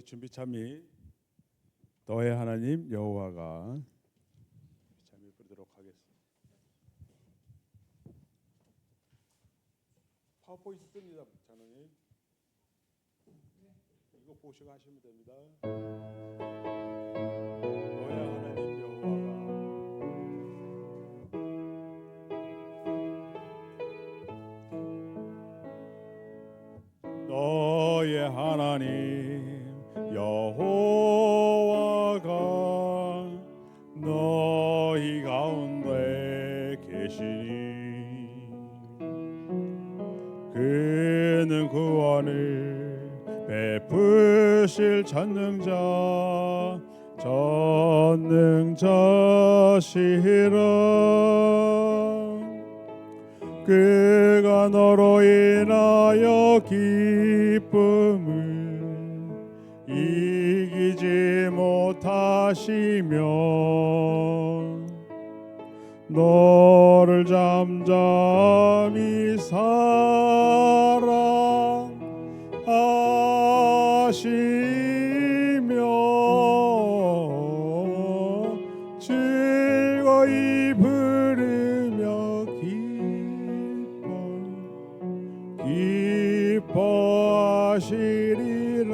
우리 준비 찬미 너의 하나님 여호와가 찬미 부르도록 하겠습니다. 파워포인트 뜹니다, 장로님. 이거 보시고 하시면 됩니다. 너의 하나님 여호와가 너의 하나님 여호와가 너희 가운데 계시니 그는 구원을 베푸실 전능자시라. 그가 너로 인하여 기쁨을 이기지 못하시며 너를 잠잠히 사랑하시며 즐거이 부르며 기뻐하시리라.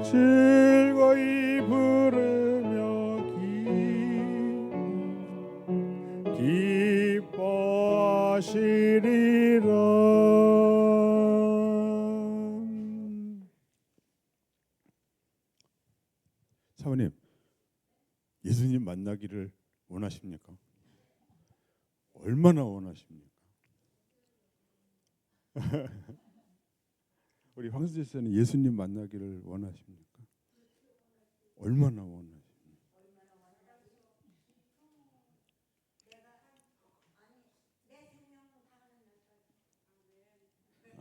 즐거이 부르며 기뻐하시리라. 사모님, 예수님 만나기를 원하십니까? 얼마나 원하십니까? 우리 황수재 씨는 예수님 만나기를 원하십니까? 얼마나 원하십니까?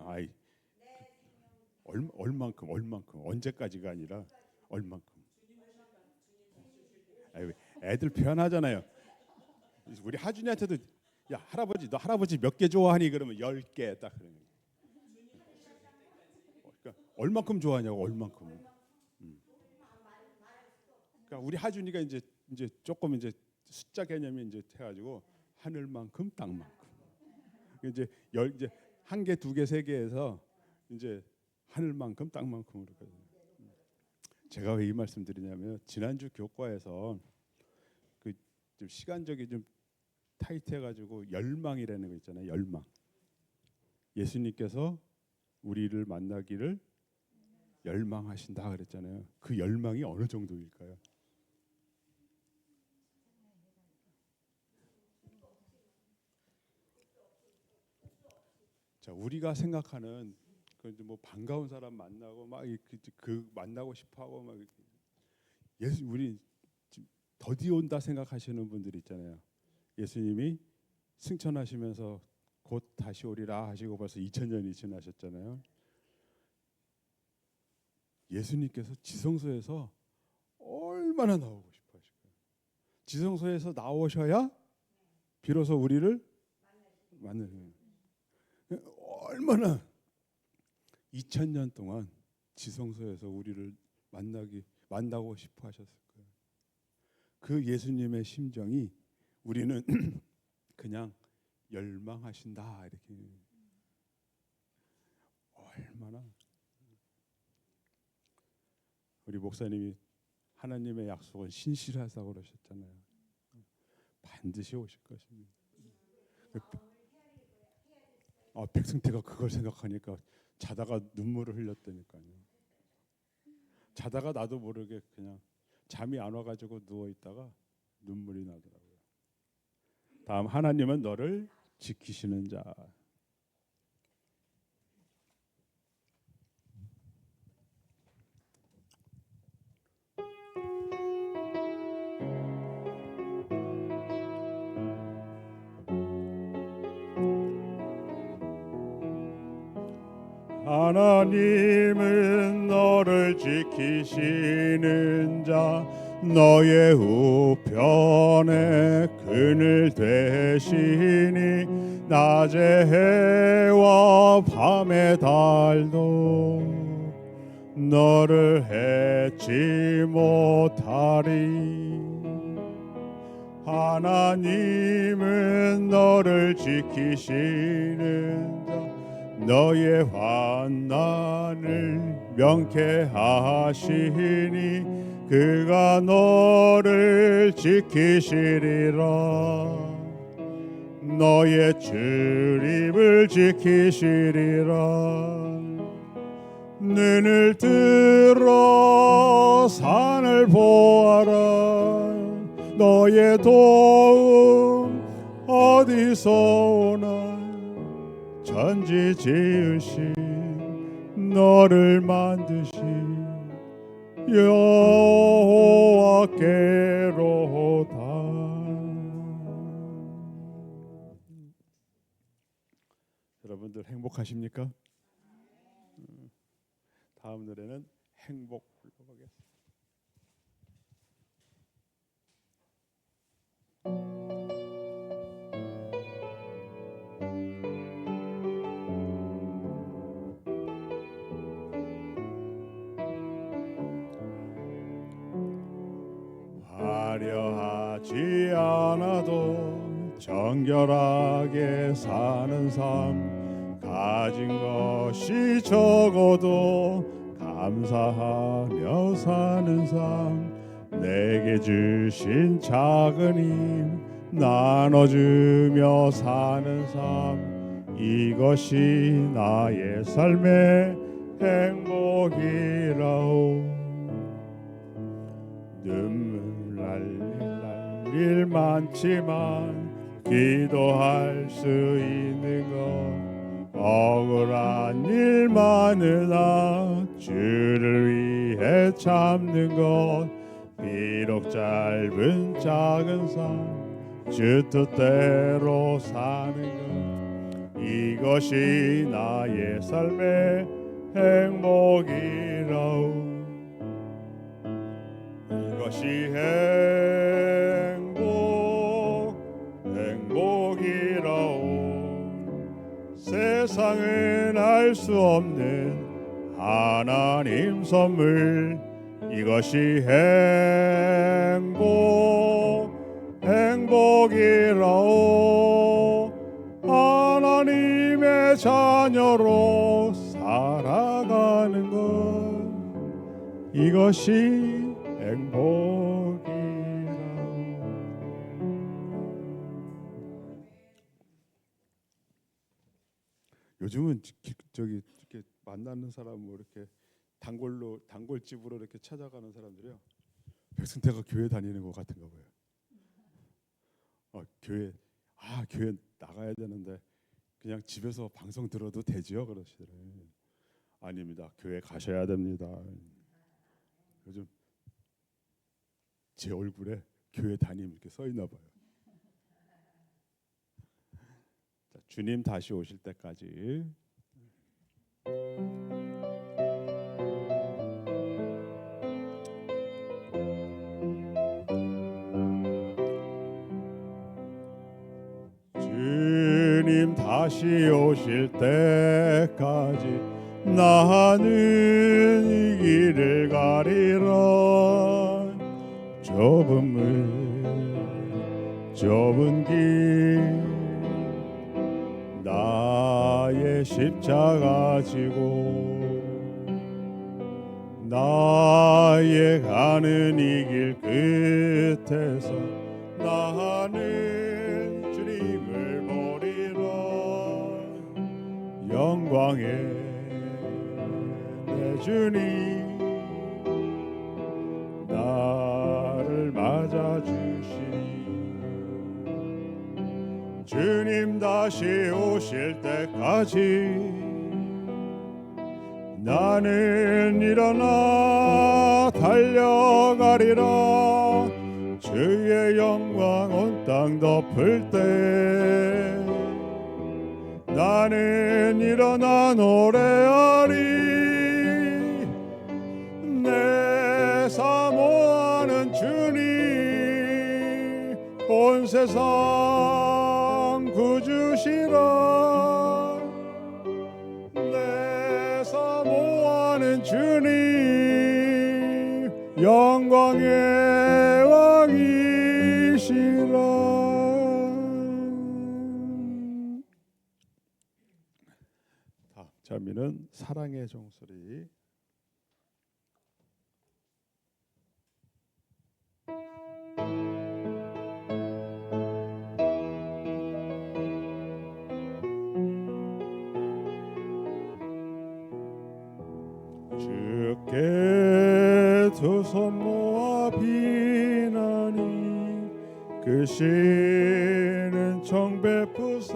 아이, 얼만큼 언제까지가 아니라 얼만큼. 아이, 애들 표현하잖아요. 우리 하준이한테도 야 할아버지 너 할아버지 몇 개 좋아하니? 그러면 10개 딱 그러는 거예요. 그러니까 얼만큼 좋아하냐고 얼만큼. 그러니까 우리 하준이가 이제 조금 이제 숫자 개념이 이제 해가지고 하늘만큼 땅만큼. 이제 이제 한 개, 두 개, 세 개에서 이제 하늘만큼 땅만큼으로. 제가 왜 이 말씀드리냐면 지난주 교과에서 그 좀 시간적이 좀 타이트해가지고 열망이라는 거 있잖아요. 열망. 예수님께서 우리를 만나기를 열망하신다 그랬잖아요. 그 열망이 어느 정도일까요? 자, 우리가 생각하는 뭐 반가운 사람 만나고 막 그 만나고 싶어하고 막 예수 우리 더디 온다 생각하시는 분들 있잖아요. 예수님이 승천하시면서 곧 다시 오리라 하시고 벌써 2000년이 지나셨잖아요. 예수님께서 지성소에서 얼마나 나오고 싶어 하실까요? 지성소에서 나오셔야 비로소 우리를 만나는. 얼마나 2000년 동안 지성소에서 우리를 만나고 싶어 하셨을 거예요. 그 예수님의 심정이 우리는 그냥 열망하신다 이렇게. 얼마나 우리 목사님이 하나님의 약속은 신실하다고 그러셨잖아요. 반드시 오실 것입니다. 백승태가 그걸 생각하니까 자다가 눈물을 흘렸다니까요. 자다가 나도 모르게 그냥 잠이 안 와가지고 누워 있다가 눈물이 나더라고요. 다음, 하나님은 너를 지키시는 자. 하나님은 너를 지키시는 자, 너의 우편에 그늘 되시니 낮의 해와 밤의 달도 너를 해치 못하리. 하나님은 너를 지키시는 자, 너의 환난을 명쾌하시니 그가 너를 지키시리라. 너의 출입을 지키시리라. 눈을 들어 산을 보아라. 너의 도움 어디서 오나. 천지 지으신 너를 만드신 여호와께로다. 여러분들 행복하십니까? 다음 노래는 행복 불러보겠습니다. 화려하지 않아도 정결하게 사는 삶, 가진 것이 적어도 감사하며 사는 삶, 내게 주신 작은 힘 나눠주며 사는 삶, 이것이 나의 삶의 행복이라오. 눈물 날릴 일 많지만 기도할 수 있는 것, 억울한 일 많으나 주를 위해 참는 것, 비록 짧은 작은 삶 주 뜻대로 사는 것, 이것이 나의 삶의 행복이라오. 이것이 행복이라오. 세상은 알 수 없는 하나님 선물, 이것이 행복이라오. 하나님의 자녀로 살아가는 것, 이것이 행복이라오. 요즘은 저기 이렇게 만나는 사람 뭐 이렇게 단골집으로 이렇게 찾아가는 사람들이요, 백승태가 교회 다니는 것 같은가 봐요. 교회 나가야 되는데 그냥 집에서 방송 들어도 되지요? 그러시더래요. 아닙니다. 교회 가셔야 됩니다. 요즘 제 얼굴에 교회 다님 이렇게 써 있나 봐요. 자, 주님 다시 오실 때까지. 주님 다시 오실 때까지 나는 이 길을 가리라. 좁은 문 좁은 길 나의 십자가 지고, 나의 가는 이 길 끝에서 나는 주님을 보리라. 영광의 내 주님 나를 맞아주시니, 주님 다시 오실 때까지 나는 일어나 달려가리라. 주의 영광 온 땅 덮을 때 나는 일어나 노래하리. 내 사모하는 주님 온 세상 구주시라. 내 사모하는 주님 영광의 왕이시라. 다음 자미는 사랑의 종소리. 주께 두 손 모아 비나니 그 시는 정 베푸사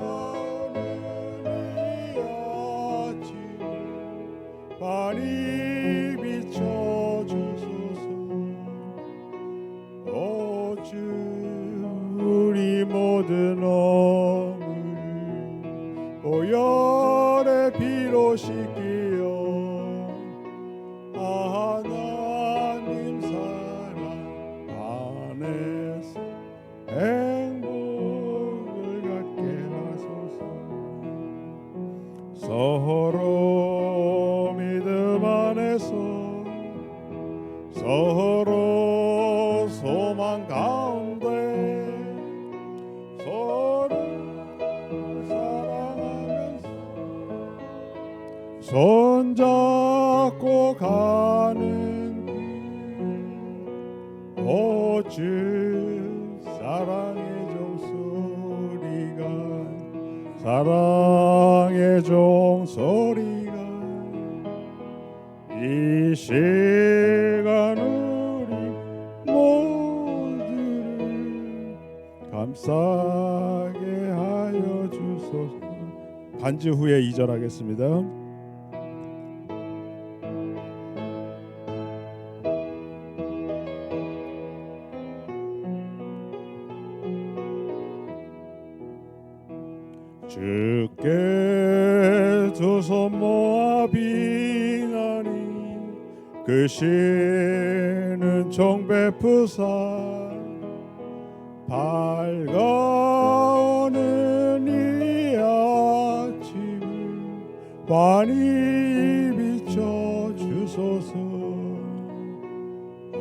밝아오는 이 아침 많이 비춰주소서. 오 주 우리 모든 어물 보혈의 피로 씻기어 하나님 사랑 안에서 행복을 갖게 하소서. 서로 믿음 안에서 서로 소망 가운데 서로 사랑하면서 손잡고 가는 길. 오 주 사랑의 종소리가 사랑의 종소리가 이 시간 우리 모두를 감싸게 하여 주소서. 반주 후에 2절 하겠습니다. 주께 두 손 모아 비나니 그 시는 정 베푸사 밝아오는 이 아침을 환히 비춰주소서.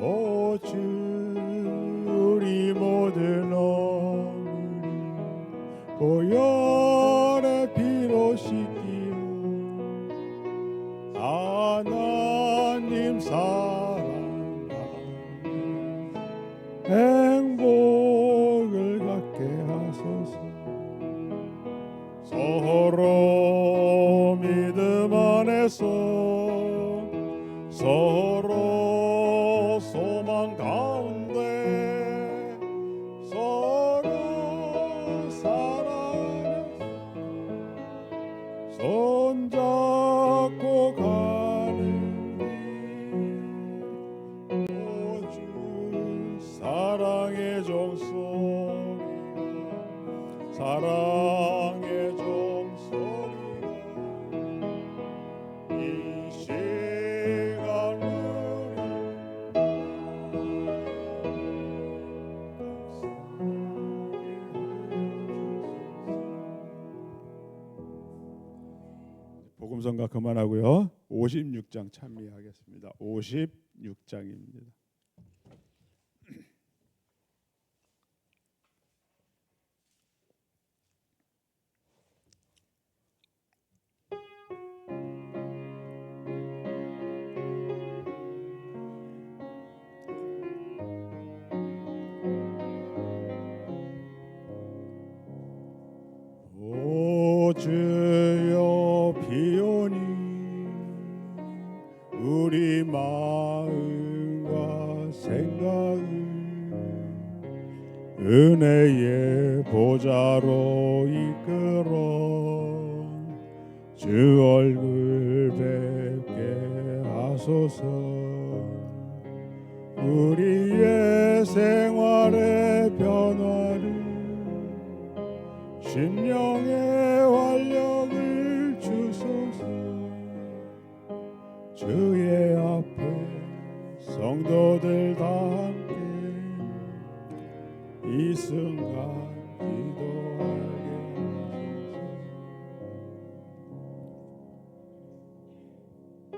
오 주 우리 모든 어물을 보혈의 피로 씻기어 하나님 사랑 행복을 갖게 하소서. 서로 믿음 안에서 서로 소망 가운데 서로 사랑하면서 손잡고 가는 길. 오 주 사랑의 종소리가 사랑의 종소리가 이 시간 복음성가 그만하고요. 56장 찬미하겠습니다. 56장입니다. 오 주여 비오니 우리 마음과 생각을 은혜의 보좌로 이끌어 주 얼굴 뵙게 하소서. 우리의 생활의 변화를 심령의 활력을 주소서. 주의 앞에 성도들 다 함께 이 순간 기도하게 하소서.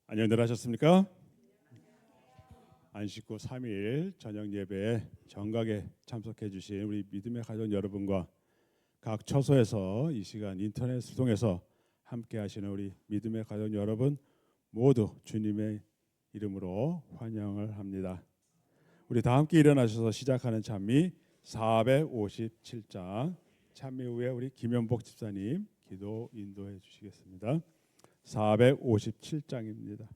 안녕들 하셨습니까? 안식 후 3일 저녁 예배에 정각에 참석해 주신 우리 믿음의 가족 여러분과 각 처소에서 이 시간 인터넷을 통해서 함께 하시는 우리 믿음의 가족 여러분 모두 주님의 이름으로 환영을 합니다. 우리 다 함께 일어나셔서 시작하는 찬미 457장 찬미 후에 우리 김현복 집사님 기도 인도해 주시겠습니다. 457장입니다.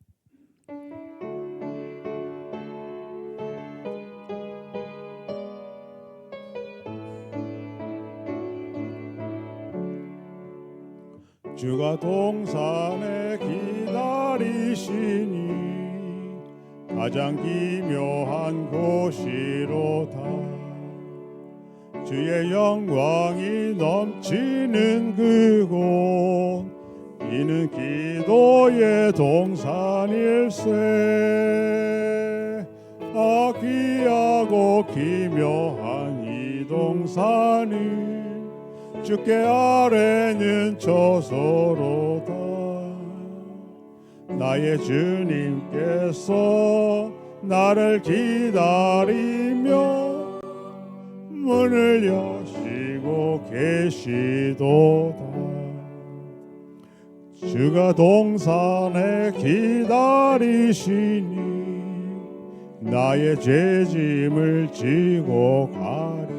주가 동산에 기다리시니 가장 기묘한 곳이로다. 주의 영광이 넘치는 그곳 이는 기도의 동산일세. 아 귀하고 기묘한 이 동산이 주께 아뢰는 처소로다. 나의 주님께서 나를 기다리며 문을 여시고 계시도다. 주가 동산에 기다리시니 나의 죄짐을 지고 가리.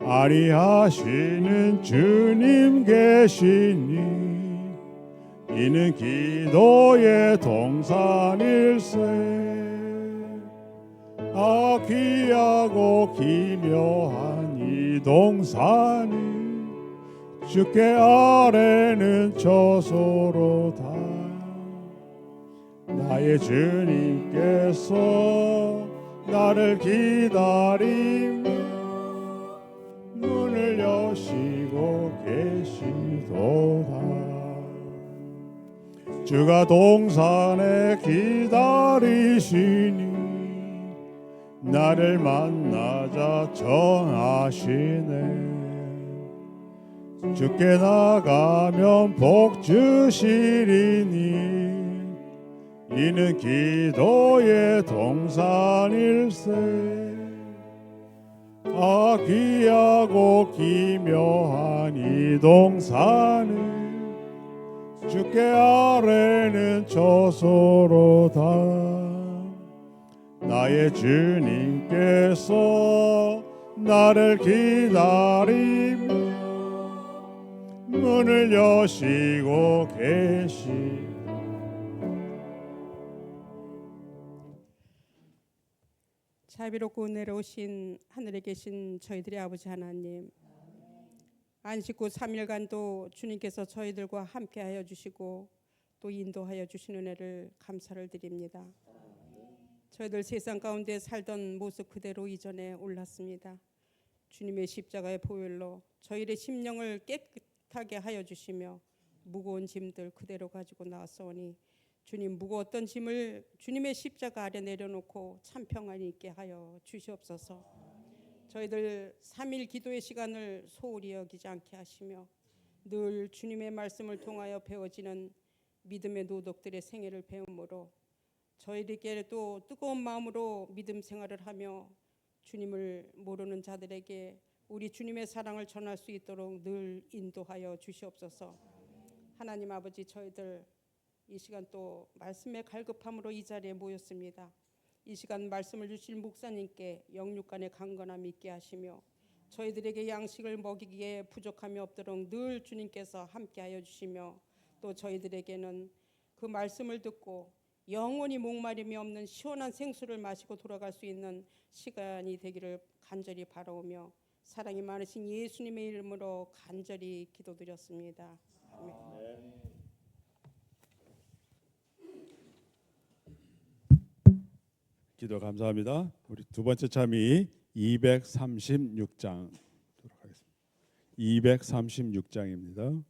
아리하시는 주님 계시니 이는 기도의 동산일세. 아 귀하고 기묘한 이 동산이 주께 아뢰는 처소로다. 나의 주님께서 나를 기다리며 문을 여시고 계시도다. 주가 동산에 기다리시니 나를 만나자 정하시네. 주께 나가면 복 주시리니 이는 기도의 동산일세. 아 귀하고 기묘한 이 동산은 주께 아뢰는 처소로다. 나의 주님께서 나를 기다리며 문을 여시고 계시. 자비롭고 은혜로우신 하늘에 계신 저희들의 아버지 하나님, 안식 후 3일간도 주님께서 저희들과 함께하여 주시고 또 인도하여 주신 은혜를 감사를 드립니다. 저희들 세상 가운데 살던 모습 그대로 이전에 올랐습니다. 주님의 십자가의 보혈로 저희의 심령을 깨끗하게 하여 주시며 무거운 짐들 그대로 가지고 나왔사오니 주님 무거웠던 짐을 주님의 십자가 아래 내려놓고 참 평안이 있게 하여 주시옵소서. 저희들 3일 기도의 시간을 소홀히 여기지 않게 하시며 늘 주님의 말씀을 통하여 배워지는 믿음의 노덕들의 생애를 배움으로 저희에게도 뜨거운 마음으로 믿음 생활을 하며 주님을 모르는 자들에게 우리 주님의 사랑을 전할 수 있도록 늘 인도하여 주시옵소서. 하나님 아버지, 저희들 이 시간 또 말씀의 갈급함으로 이 자리에 모였습니다. 이 시간 말씀을 주실 목사님께 영육간의 강건함 있게 하시며 저희들에게 양식을 먹이기에 부족함이 없도록 늘 주님께서 함께하여 주시며 또 저희들에게는 그 말씀을 듣고 영원히 목마름이 없는 시원한 생수를 마시고 돌아갈 수 있는 시간이 되기를 간절히 바라오며 사랑이 많으신 예수님의 이름으로 간절히 기도드렸습니다. 아멘. 기도 감사합니다. 우리 두 번째 참이 236장 236장입니다.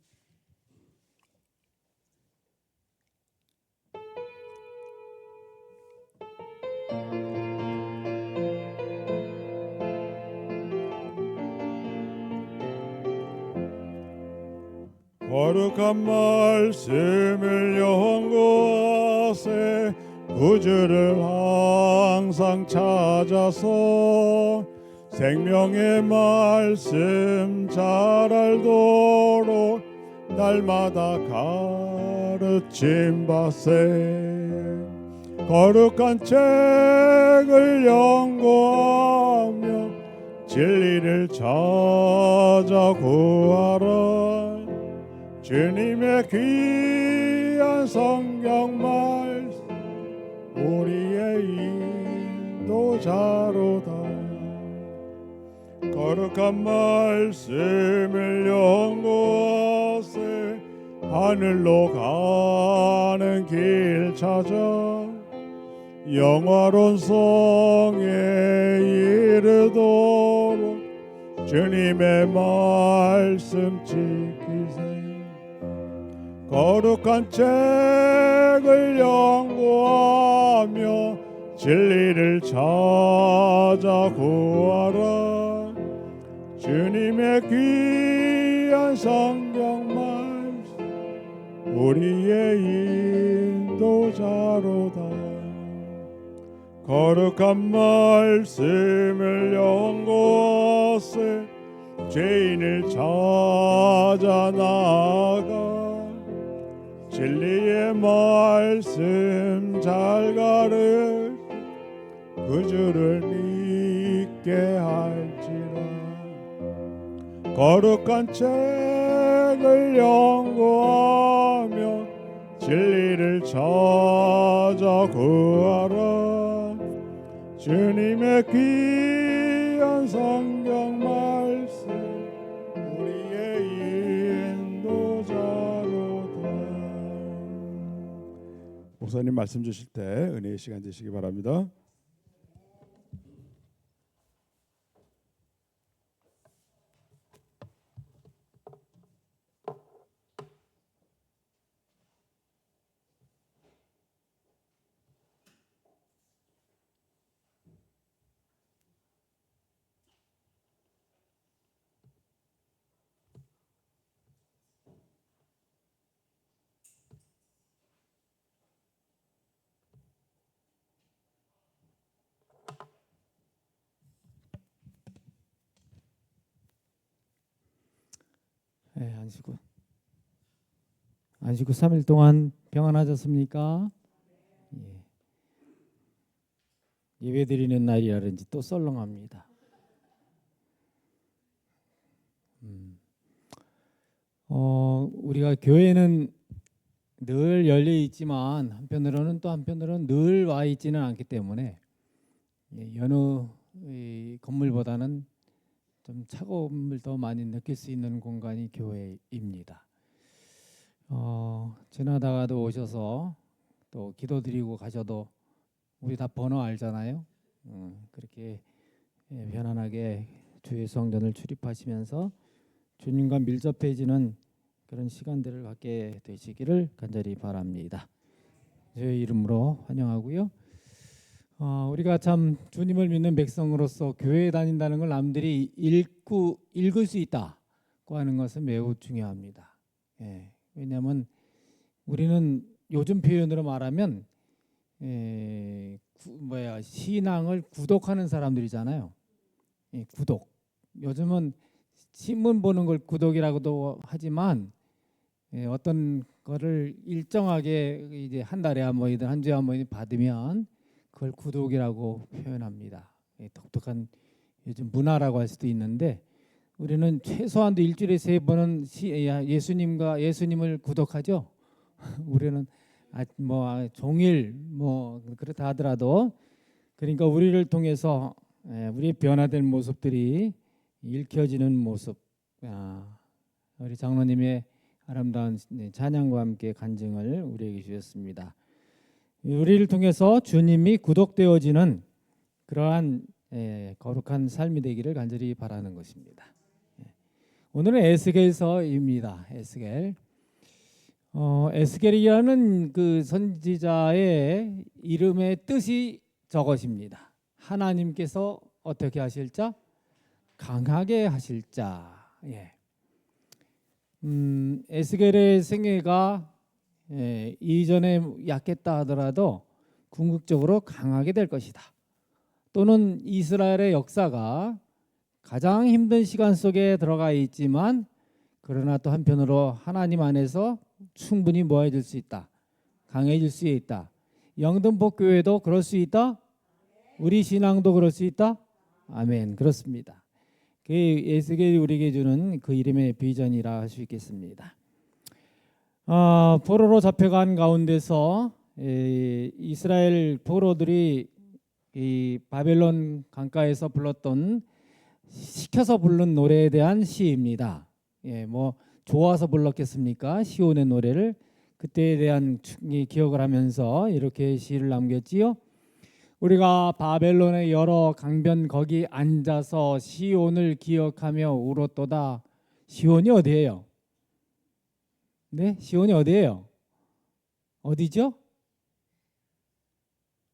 거룩한 말씀을 연구하세 구주를 항상 찾아서 생명의 말씀 잘 알도록 날마다 가르침 받세 거룩한 책을 연구하며 진리를 찾아 구하라 주님의 귀한 성경 말씀 우리의 인도자로다 거룩한 말씀을 연구하세 하늘로 가는 길 찾아 영화로운 성에 이르도록 주님의 말씀 지키세 거룩한 책을 연구하며 진리를 찾아 구하라 주님의 귀한 성경 말씀 우리의 인도자로다 거룩한 말씀을 연구하세 죄인을 찾아 나아가 진리의 말씀 잘 가르 구주를 믿게 할지라 거룩한 책을 연구하며 진리를 찾아 구하라 주님의 귀한 성경 말씀 우리의 인도자로다 목사님 말씀 주실 때 은혜의 시간 되시기 바랍니다. 네, 안식구 3일 동안 평안하셨습니까? 예. 예배 드리는 날이라든지 또 썰렁합니다. 우리가 교회는 늘 열려 있지만 한편으로는 늘 와 있지는 않기 때문에 여느 건물보다는 좀 차가움을 더 많이 느낄 수 있는 공간이 교회입니다. 지나다가도 오셔서 또 기도드리고 가셔도 우리 다 번호 알잖아요. 그렇게 편안하게 주의 성전을 출입하시면서 주님과 밀접해지는 그런 시간들을 갖게 되시기를 간절히 바랍니다. 주의 이름으로 환영하고요. 우리가 참 주님을 믿는 백성으로서 교회에 다닌다는 걸 남들이 읽을 수 있다고 하는 것은 매우 중요합니다. 예, 왜냐하면 우리는 요즘 표현으로 말하면 신앙을 구독하는 사람들이잖아요. 예, 구독. 요즘은 신문 보는 걸 구독이라고도 하지만 어떤 거를 일정하게 이제 한 달에 한 번이든 한 주에 한 번이든 받으면 그걸 구독이라고 표현합니다. 독특한 요즘 문화라고 할 수도 있는데 우리는 최소한도 일주일에 3번은 예수님을 구독하죠. 우리는 종일 그렇다 하더라도 그러니까 우리를 통해서 우리의 변화된 모습들이 읽혀지는 모습, 우리 장로님의 아름다운 찬양과 함께 간증을 우리에게 주셨습니다. 우리를 통해서 주님이 구독되어지는 그러한 거룩한 삶이 되기를 간절히 바라는 것입니다. 오늘은 에스겔서입니다. 에스겔. 에스겔이라는 그 선지자의 이름의 뜻이 저것입니다. 하나님께서 어떻게 하실 자? 강하게 하실 자. 예. 에스겔의 생애가 이전에 약했다 하더라도 궁극적으로 강하게 될 것이다. 또는 이스라엘의 역사가 가장 힘든 시간 속에 들어가 있지만 그러나 또 한편으로 하나님 안에서 충분히 모아질 수 있다. 강해질 수 있다. 영등포 교회도 그럴 수 있다. 우리 신앙도 그럴 수 있다. 아멘. 그렇습니다. 그 에스겔이 우리에게 주는 그 이름의 비전이라 할 수 있겠습니다. 포로로 잡혀간 가운데서 이스라엘 포로들이 이 바벨론 강가에서 불렀던 시켜서 부른 노래에 대한 시입니다. 뭐 좋아서 불렀겠습니까? 시온의 노래를 그때에 대한 기억을 하면서 이렇게 시를 남겼지요. 우리가 바벨론의 여러 강변 거기 앉아서 시온을 기억하며 울었도다. 시온이 어디예요? 네, 시온이 어디예요? 어디죠?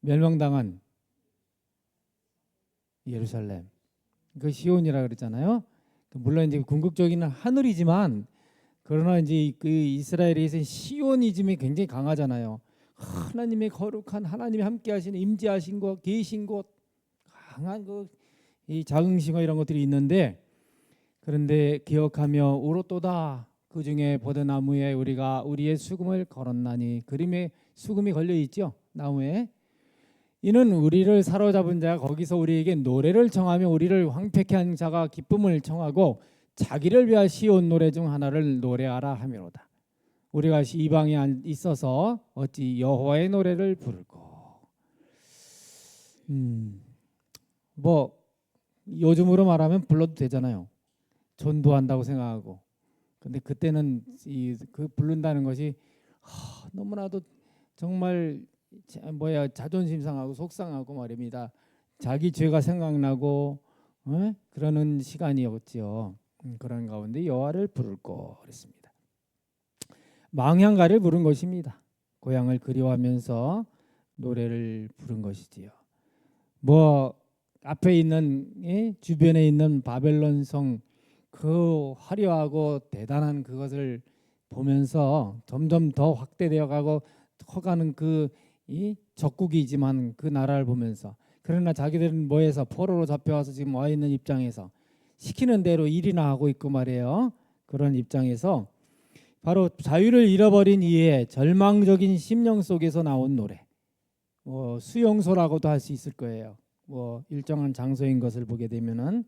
멸망당한 예루살렘. 그 시온이라 그랬잖아요. 물론 이제 궁극적인 하늘이지만 그러나 이제 그 이스라엘에서 시온이즘이 굉장히 강하잖아요. 하나님의 거룩한 하나님이 함께하시는 임재하신 곳, 계신 곳, 강한 그 이 자긍심과 이런 것들이 있는데 그런데 기억하며 울었도다. 그 중에 버드나무에 우리가 우리의 수금을 걸었나니 그림에 수금이 걸려 있죠. 나무에. 이는 우리를 사로잡은 자가 거기서 우리에게 노래를 청하며 우리를 황폐케 한 자가 기쁨을 청하고 자기를 위하여 시온 노래 중 하나를 노래하라 하미로다. 우리가 이방에 있어서 어찌 여호와의 노래를 부르고. 뭐 요즘으로 말하면 불러도 되잖아요. 전도한다고 생각하고. 근데 그때는 그 부른다는 것이 너무나도 정말 자존심 상하고 속상하고 말입니다. 자기 죄가 생각나고 그러는 시간이었지요. 그런 가운데 여호와를 부르고 그랬습니다. 망향가를 부른 것입니다. 고향을 그리워하면서 노래를 부른 것이지요. 뭐 앞에 있는 주변에 있는 바벨론 성 그 화려하고 대단한 그것을 보면서 점점 더 확대되어 가고 커가는 그 이 적국이지만 그 나라를 보면서 그러나 자기들은 뭐해서 포로로 잡혀와서 지금 와 있는 입장에서 시키는 대로 일이나 하고 있고 말이에요. 그런 입장에서 바로 자유를 잃어버린 이의 절망적인 심령 속에서 나온 노래. 수용소라고도 할 수 있을 거예요. 일정한 장소인 것을 보게 되면은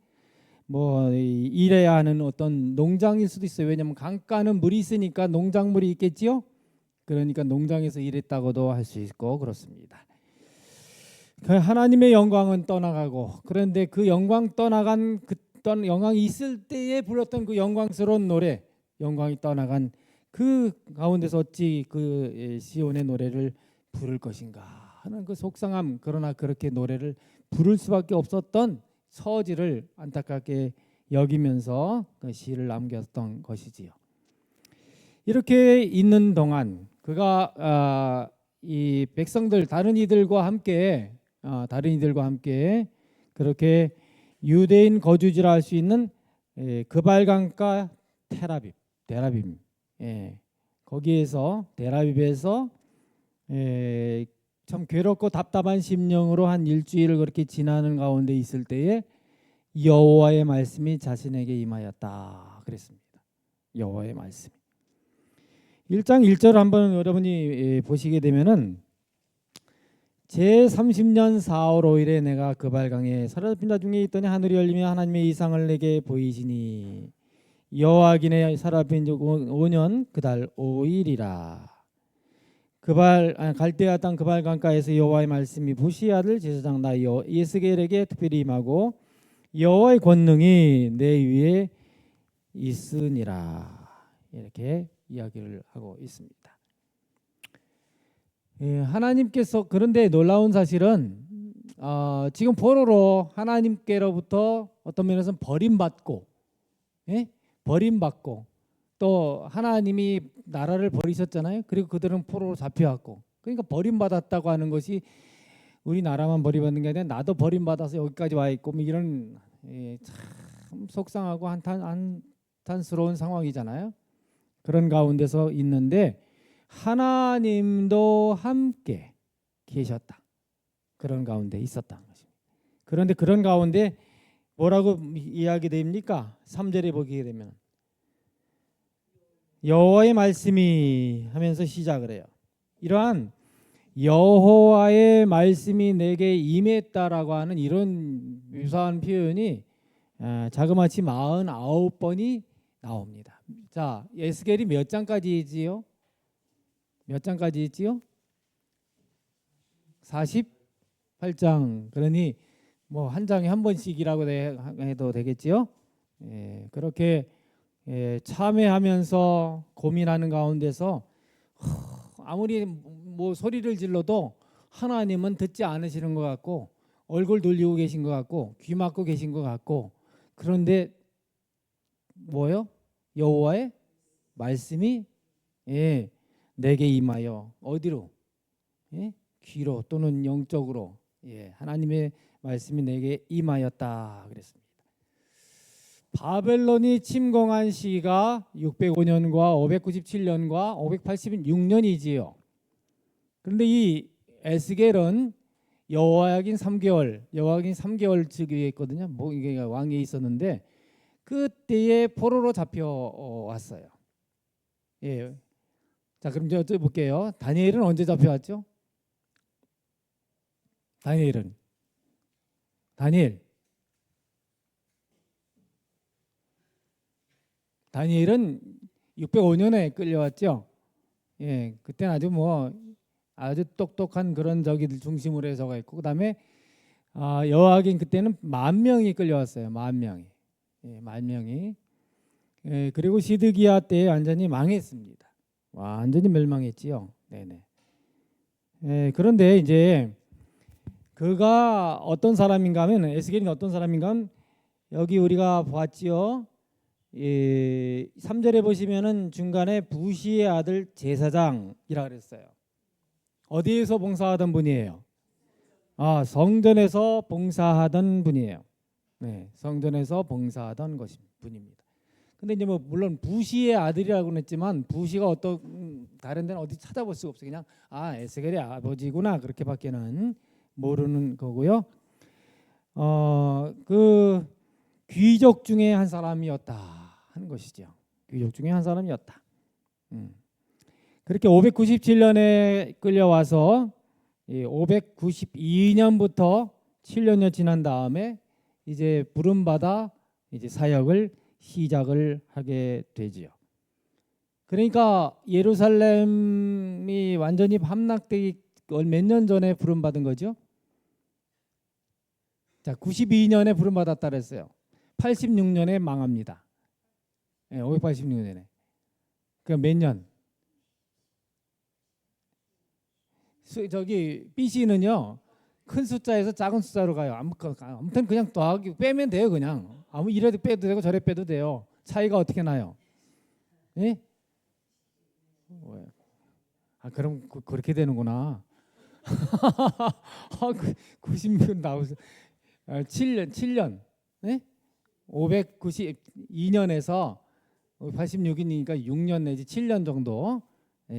일해야 하는 어떤 농장일 수도 있어요. 왜냐하면 강가는 물이 있으니까 농작물이 있겠지요. 그러니까 농장에서 일했다고도 할 수 있고 그렇습니다. 그 하나님의 영광은 떠나가고 그런데 그 영광 떠나간 영광이 있을 때에 불렀던 그 영광스러운 노래, 영광이 떠나간 그 가운데서 어찌 그 시온의 노래를 부를 것인가 하는 그 속상함. 그러나 그렇게 노래를 부를 수밖에 없었던 처지를 안타깝게 여기면서 그 시를 남겼던 것이지요. 이렇게 있는 동안 그가 이 백성들 다른 이들과 함께 그렇게 유대인 거주지라 할 수 있는 그발강가 데라빔 거기에서 데라빔에서 참 괴롭고 답답한 심령으로 한 일주일을 그렇게 지나는 가운데 있을 때에 여호와의 말씀이 자신에게 임하였다 그랬습니다. 여호와의 말씀. 1장 1절 한번 여러분이 보시게 되면은 제30년 4월 5일에 내가 그발강에 사로잡힌 자 중에 있더니 하늘이 열리며 하나님의 이상을 내게 보이시니 여호와긴에 사로잡힌 지 5년 그달 5일이라. 갈대아 땅 그발강가에서 여호와의 말씀이 부시 아들 제사장 나 예스겔에게 특별히 임하고 여호와의 권능이 내 위에 있으니라. 이렇게 이야기를 하고 있습니다. 하나님께서 그런데 놀라운 사실은 지금 포로로 하나님께로부터 어떤 면에서는 버림받고 버림받고 또 하나님이 나라를 버리셨잖아요. 그리고 그들은 포로로 잡혀왔고 그러니까 버림받았다고 하는 것이 우리나라만 버림받는 게 아니라 나도 버림받아서 여기까지 와 있고 뭐 이런 참 속상하고 한탄스러운 상황이잖아요. 그런 가운데서 있는데 하나님도 함께 계셨다. 그런 가운데 있었다는 것입니다. 그런데 그런 가운데 뭐라고 이야기됩니까? 3절에 보게 되면 여호와의 말씀이 하면서 시작을 해요. 이러한 여호와의 말씀이 내게 임했다라고 하는 이런 유사한 표현이 자그마치 49번이 나옵니다. 자, 에스겔이 몇 장까지 있지요? 몇 장까지 있지요? 48장. 그러니 뭐 한 장에 한 번씩이라고 해도 되겠지요? 그렇게 참회하면서 고민하는 가운데서 아무리 뭐 소리를 질러도 하나님은 듣지 않으시는 것 같고 얼굴 돌리고 계신 것 같고 귀 막고 계신 것 같고 그런데 뭐요? 여호와의 말씀이 내게 임하여 어디로? 귀로 또는 영적으로 하나님의 말씀이 내게 임하였다 그랬습니다. 바벨론이 침공한 시가 605년과 597년과 586년이지요. 그런데 이 에스겔은 여호야긴 3개월 즉위에 있거든요. 뭐 이게 왕위에 있었는데 그때에 포로로 잡혀왔어요. 자, 그럼 이제 볼게요. 다니엘은 언제 잡혀왔죠? 다니엘 605년에 끌려왔죠. 그때는 아주 똑똑한 그런 저기들 중심으로 해서가 있고 그다음에 여호야긴 그때는 10,000명이 끌려왔어요. 10,000명이. 그리고 시드기야 때에 완전히 망했습니다. 완전히 멸망했지요. 네네. 그런데 이제 그가 어떤 사람인가 하면 에스겔이 어떤 사람인가 하면 여기 우리가 봤지요. 3절에 보시면은 중간에 부시의 아들 제사장이라 그랬어요. 어디에서 봉사하던 분이에요? 성전에서 봉사하던 분이에요. 성전에서 봉사하던 분입니다. 근데 이제 뭐 물론 부시의 아들이라고는 했지만 부시가 어떤 다른 데는 어디 찾아볼 수가 없어요. 그냥 에스겔의 아버지구나 그렇게밖에는 모르는 거고요. 그 귀족 중에 한 사람이었다 하는 것이죠. 귀족 중에 한 사람이었다. 그렇게 597년에 끌려와서 592년부터 7년여 지난 다음에 이제 부름받아 이제 사역을 시작을 하게 되지요. 그러니까 예루살렘이 완전히 함락되기 몇 년 전에 부름받은 거죠? 자, 92년에 부름받았다 그랬어요. 86년에 망합니다. 586년에. 그럼 몇 년? 저기 BC는요 큰 숫자에서 작은 숫자로 가요. 아무튼 그냥 더하기 빼면 돼요. 그냥 이래도 빼도 되고 저래 빼도 돼요. 차이가 어떻게 나요? 그럼 그렇게 되는구나. 90년 나오서 7년 592년에서 86이니까 6년 내지 7년 정도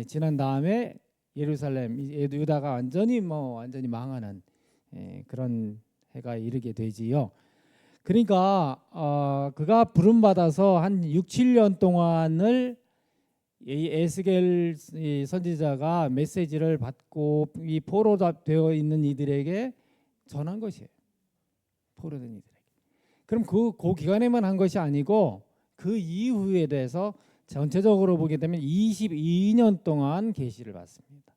지난 다음에 예루살렘 유다가 완전히 망하는 그런 해가 이르게 되지요. 그러니까 그가 부름받아서 한 6, 7년 동안을 이 에스겔 선지자가 메시지를 받고 이 포로되어 있는 이들에게 전한 것이에요. 포로된 이들에게. 그럼 그 기간에만 한 것이 아니고 그 이후에 대해서 전체적으로 보게 되면 22년 동안 계시를 받습니다.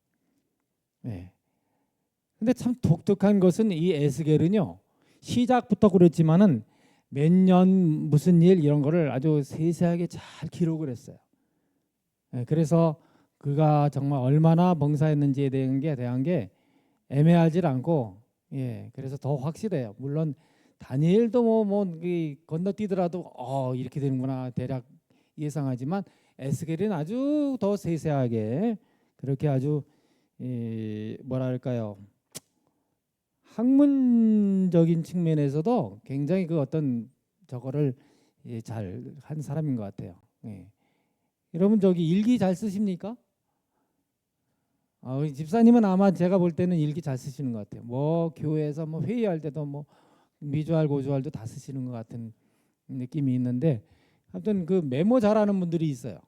근데 참 독특한 것은 이 에스겔은요. 시작부터 그랬지만은 몇 년 무슨 일 이런 거를 아주 세세하게 잘 기록을 했어요. 그래서 그가 정말 얼마나 봉사했는지에 대한 게 애매하지 않고 그래서 더 확실해요. 물론 다니엘도 건너뛰더라도 이렇게 되는구나 대략 예상하지만 에스겔은 아주 더 세세하게 그렇게 아주 뭐랄까요, 학문적인 측면에서도 굉장히 그 어떤 저거를 잘 한 사람인 것 같아요. 예. 여러분 저기 일기 잘 쓰십니까? 집사님은 아마 제가 볼 때는 일기 잘 쓰시는 것 같아요. 뭐 교회에서 뭐 회의할 때도 뭐 미주알 고주알도 다 쓰시는 것 같은 느낌이 있는데, 하여튼 그 메모 잘하는 분들이 있어요.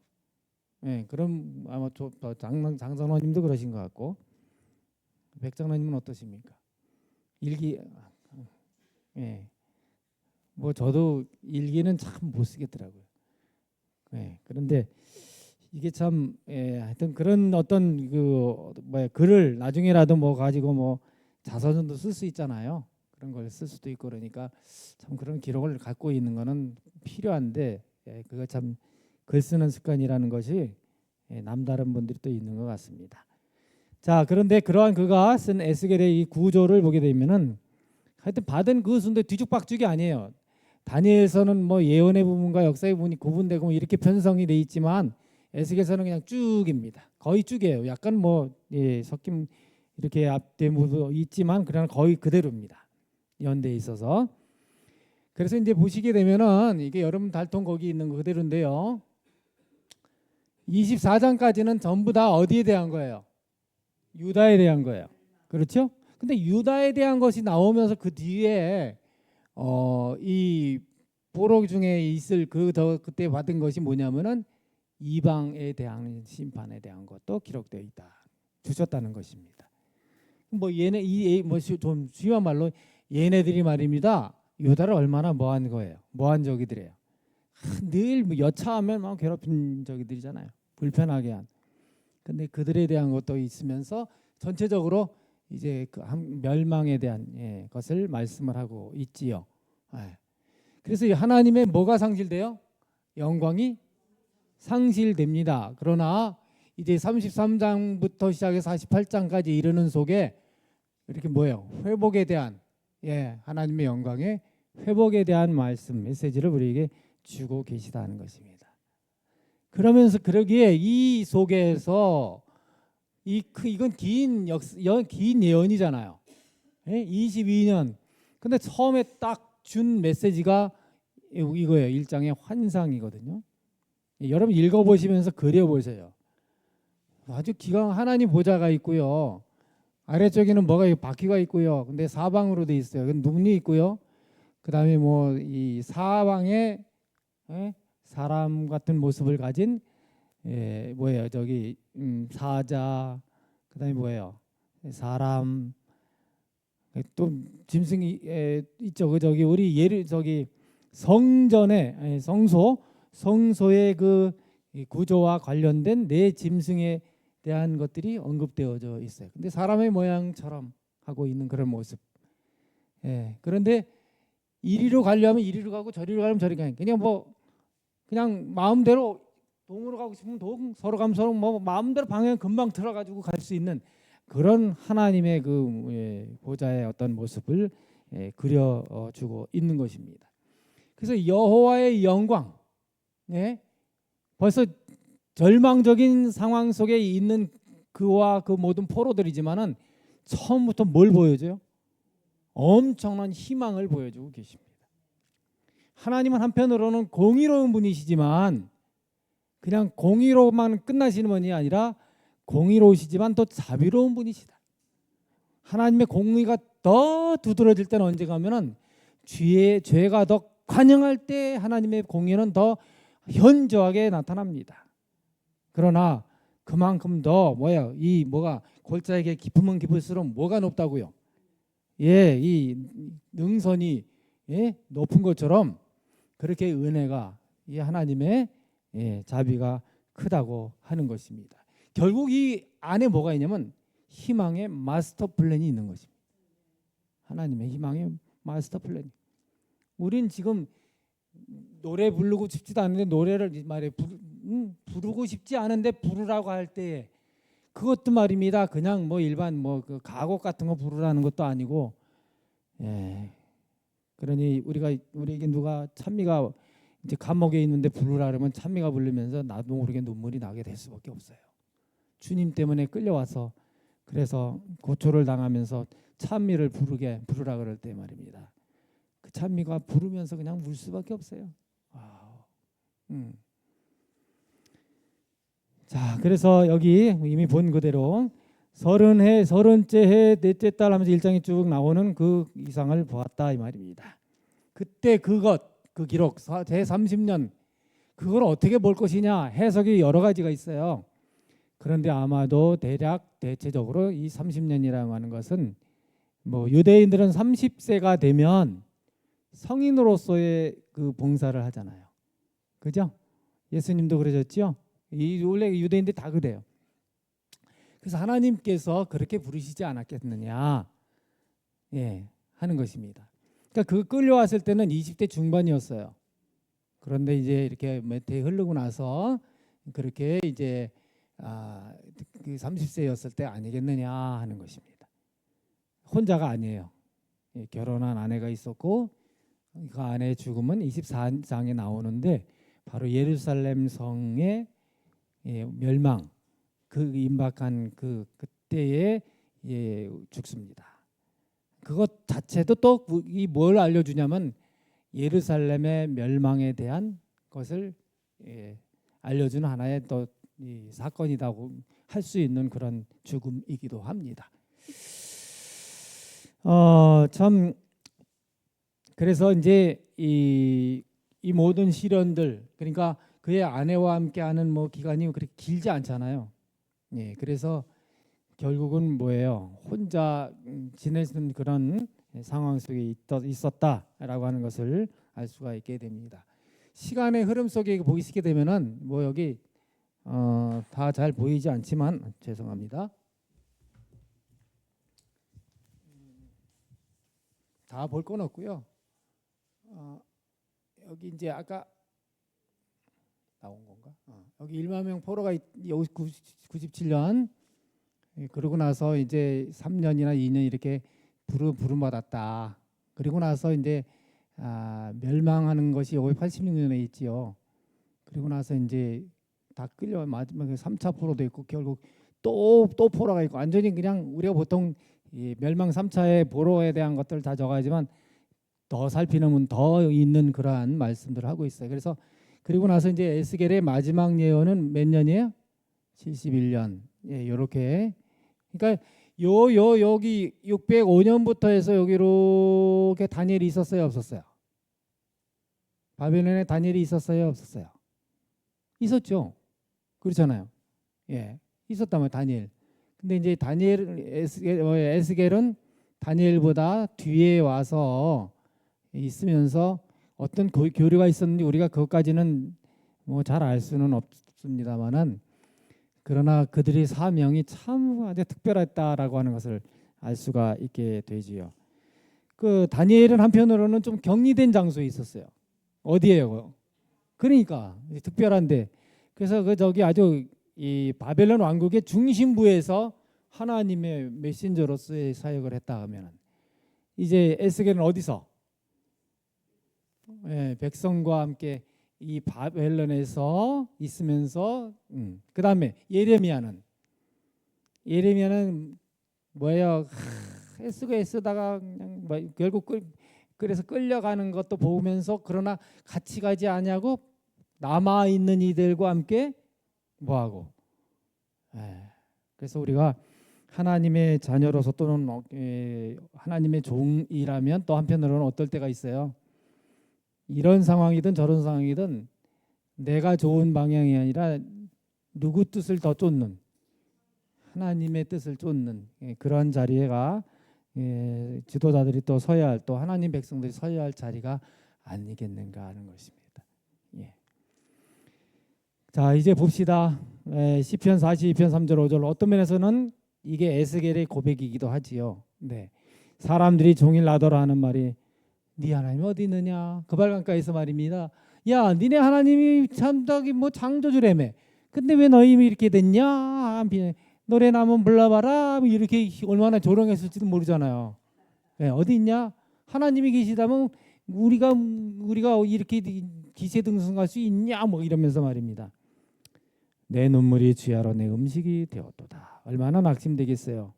예, 그럼 아마 장선호님도 그러신 것 같고, 백장로님은 어떠십니까? 일기, 예, 뭐 저도 일기는 참 못 쓰겠더라고요. 예, 그런데 이게 참, 하여튼 그런 어떤 그 뭐야 글을 나중에라도 뭐 가지고 뭐 자서전도 쓸 수 있잖아요. 그런 걸 쓸 수도 있고, 그러니까 참 그런 기록을 갖고 있는 거는 필요한데, 그거 참 글 쓰는 습관이라는 것이 남다른 분들이 또 있는 것 같습니다. 자, 그런데 그러한 그가 쓴 에스겔의 이 구조를 보게 되면은 하여튼 받은 그 순대 뒤죽박죽이 아니에요. 다니엘서는 뭐 예언의 부분과 역사의 부분이 구분되고 이렇게 편성이 돼 있지만 에스겔서는 그냥 쭉입니다. 거의 쭉이에요. 약간 뭐 섞임 이렇게 앞뒤도 있지만 그냥 거의 그대로입니다. 연대에 있어서. 그래서 이제 보시게 되면은 이게 여러분 달통 거기 있는 거 그대로인데요. 24장까지는 전부 다 어디에 대한 거예요? 유다에 대한 거예요. 그렇죠? 근데 유다에 대한 것이 나오면서 그 뒤에 이 포로 중에 있을 그때 받은 것이 뭐냐면은 이방에 대한 심판에 대한 것도 기록되어 있다. 주셨다는 것입니다. 뭐 얘네 좀 쉬운 말로 얘네들이 말입니다. 유다를 얼마나 뭐한 거예요? 뭐한 적이들이에요. 늘 뭐 여차하면 막 괴롭힌 적이들이잖아요. 불편하게 한. 근데 그들에 대한 것도 있으면서 전체적으로 이제 그 멸망에 대한 것을 말씀을 하고 있지요. 그래서 하나님의 뭐가 상실돼요? 영광이 상실됩니다. 그러나 이제 33장부터 시작해서 48장까지 이르는 속에 이렇게 뭐예요? 회복에 대한 하나님의 영광의 회복에 대한 말씀 메시지를 우리에게 주고 계시다는 것입니다. 그러면서 그러기에 이 속에서 이건 긴 예언이잖아요. 22년. 근데 처음에 딱 준 메시지가 이거예요. 1장의 환상이거든요. 여러분 읽어보시면서 그려보세요. 아주 하나님 보좌가 있고요. 아래쪽에는 뭐가 바퀴가 있고요. 근데 사방으로 돼 있어요. 눈이 있고요. 그 다음에 뭐 이 사방에 사람 같은 모습을 가진 뭐예요? 저기 사자, 그 다음에 뭐예요? 사람, 또 짐승이 있죠. 저기 우리 저기 성전의 성소의 그 구조와 관련된 네 짐승에 대한 것들이 언급되어져 있어요. 근데 사람의 모양처럼 하고 있는 그런 모습. 그런데 이리로 가려면 이리로 가고 저리로 가려면 저리 가요. 그냥 마음대로 동으로 가고 싶으면 동, 서로 가면 서로 뭐 마음대로 방향 금방 들어가지고 갈 수 있는 그런 하나님의 그 보좌의 어떤 모습을 그려주고 있는 것입니다. 그래서 여호와의 영광, 벌써 절망적인 상황 속에 있는 그와 그 모든 포로들이지만은 처음부터 뭘 보여줘요? 엄청난 희망을 보여주고 계십니다. 하나님은 한편으로는 공의로운 분이시지만 그냥 공의로만 끝나시는 분이 아니라 공의로우시지만 또 자비로운 분이시다. 하나님의 공의가 더 두드러질 때는 언제 가면은 죄가 더 관영할 때 하나님의 공의는 더 현저하게 나타납니다. 그러나 그만큼 더 뭐가 골짜기에 깊으면 깊을수록 뭐가 높다고요? 이 능선이 높은 것처럼 그렇게 은혜가 이 하나님의 자비가 크다고 하는 것입니다. 결국 이 안에 뭐가 있냐면 희망의 마스터 플랜이 있는 것입니다. 하나님의 희망의 마스터 플랜. 우린 지금 노래 부르고 싶지도 않은데 노래를 부르고 싶지 않은데 부르라고 할 때에 그것도 말입니다. 그냥 뭐 일반 그 가곡 같은 거 부르라는 것도 아니고, 그러니 우리에게 누가 찬미가 이제 감옥에 있는데 부르라 그러면 찬미가 부르면서 나도 모르게 눈물이 나게 될 수밖에 없어요. 주님 때문에 끌려와서 그래서 고초를 당하면서 찬미를 부르라 그럴 때 말입니다. 그 찬미가 부르면서 그냥 울 수밖에 없어요. 자, 그래서 여기 이미 본 그대로 30해, 30째 해, 넷째 달 하면서 일장이 쭉 나오는 그 이상을 보았다 이 말입니다. 그때 그 기록 제 30년 그걸 어떻게 볼 것이냐 해석이 여러 가지가 있어요. 그런데 아마도 대체적으로 이 30년이라고 하는 것은 뭐 유대인들은 30세가 되면 성인으로서의 그 봉사를 하잖아요. 그죠? 예수님도 그러셨죠? 이 원래 유대인들 다 그래요. 그래서 하나님께서 그렇게 부르시지 않았겠느냐, 예, 하는 것입니다. 그러니까 그 끌려왔을 때는 20대 중반이었어요. 그런데 이제 이렇게 몇 해 흐르고 나서 그렇게 이제 그 30세였을 때 아니겠느냐 하는 것입니다. 혼자가 아니에요. 예, 결혼한 아내가 있었고 그 아내의 죽음은 24장에 나오는데 바로 예루살렘 성의 멸망 그 임박한 그때에 죽습니다. 그것 자체도 또 이 뭘 알려주냐면 예루살렘의 멸망에 대한 것을 알려주는 하나의 또 이 사건이라고 할 수 있는 그런 죽음이기도 합니다. 참 그래서 이제 이 모든 시련들 그러니까 그의 아내와 함께하는 뭐 기간이 그렇게 길지 않잖아요. 예, 그래서 결국은 뭐예요? 혼자 지내는 그런 상황 속에 있었다라고 하는 것을 알 수가 있게 됩니다. 시간의 흐름 속에 보이시게 되면은 뭐 여기 다 잘 보이지 않지만 죄송합니다. 다 볼 건 없고요. 여기 이제 아까 나온 건가? 여기 1만 명 포로가 여기 97년 그러고 나서 이제 3년이나 2년 이렇게 부름받았다. 그리고 나서 이제 멸망하는 것이 여기 86년에 있지요. 그리고 나서 이제 다 끌려 마지막에 3차 포로도 있고 결국 또 포로가 있고 완전히 그냥 우리가 보통 이 멸망 3차의 포로에 대한 것들 다 적어야지만 더 살피는 더 있는 그러한 말씀들을 하고 있어요. 그래서 그리고 나서 이제 에스겔의 마지막 예언은 몇 년이에요? 71년. 예, 이렇게. 그러니까 여기 605년부터 해서 여기 이렇게 다니엘이 있었어요, 없었어요? 바벨론에 다니엘이 있었어요, 없었어요? 있었죠. 그렇잖아요. 예, 있었다면 다니엘. 근데 이제 에스겔은 다니엘보다 뒤에 와서 있으면서 어떤 교류가 있었는지 우리가 그것까지는 뭐 잘 알 수는 없습니다만은 그러나 그들의 사명이 참 아주 특별했다라고 하는 것을 알 수가 있게 되지요. 그 다니엘은 한편으로는 좀 격리된 장소에 있었어요. 어디예요? 그러니까 특별한데 그래서 그 저기 아주 이 바벨론 왕국의 중심부에서 하나님의 메신저로서의 사역을 했다 하면 이제 에스겔은 어디서? 예, 백성과 함께 이 바벨론에서 있으면서 그 다음에 예레미야는 뭐예요? 애쓰다가 그냥 뭐 결국 그래서 끌려가는 것도 보면서 그러나 같이 가지 아니하고 남아 있는 이들과 함께 뭐하고 그래서 우리가 하나님의 자녀로서 또는 하나님의 종이라면 또 한편으로는 어떨 때가 있어요. 이런 상황이든 저런 상황이든 내가 좋은 방향이 아니라 누구 뜻을 더 쫓는 하나님의 뜻을 쫓는 그런 자리가 지도자들이 또 서야 할 또 하나님 백성들이 서야 할 자리가 아니겠는가 하는 것입니다. 예. 자 이제 봅시다. 시편 42편 3절 5절 어떤 면에서는 이게 에스겔의 고백이기도 하지요. 네. 사람들이 종일 나더라 하는 말이 네 하나님 어디 있느냐? 그 발강가에서 말입니다. 야, 니네 하나님이 참다기 뭐 창조주라며. 근데 왜 너희 이렇게 됐냐? 노래나 한번 불러봐라. 이렇게 얼마나 조롱했을지도 모르잖아요. 네, 어디 있냐? 하나님이 계시다면 우리가 이렇게 기세등등할 수 있냐 뭐 이러면서 말입니다. 내 눈물이 주야로 내 음식이 되었도다. 얼마나 낙심되겠어요.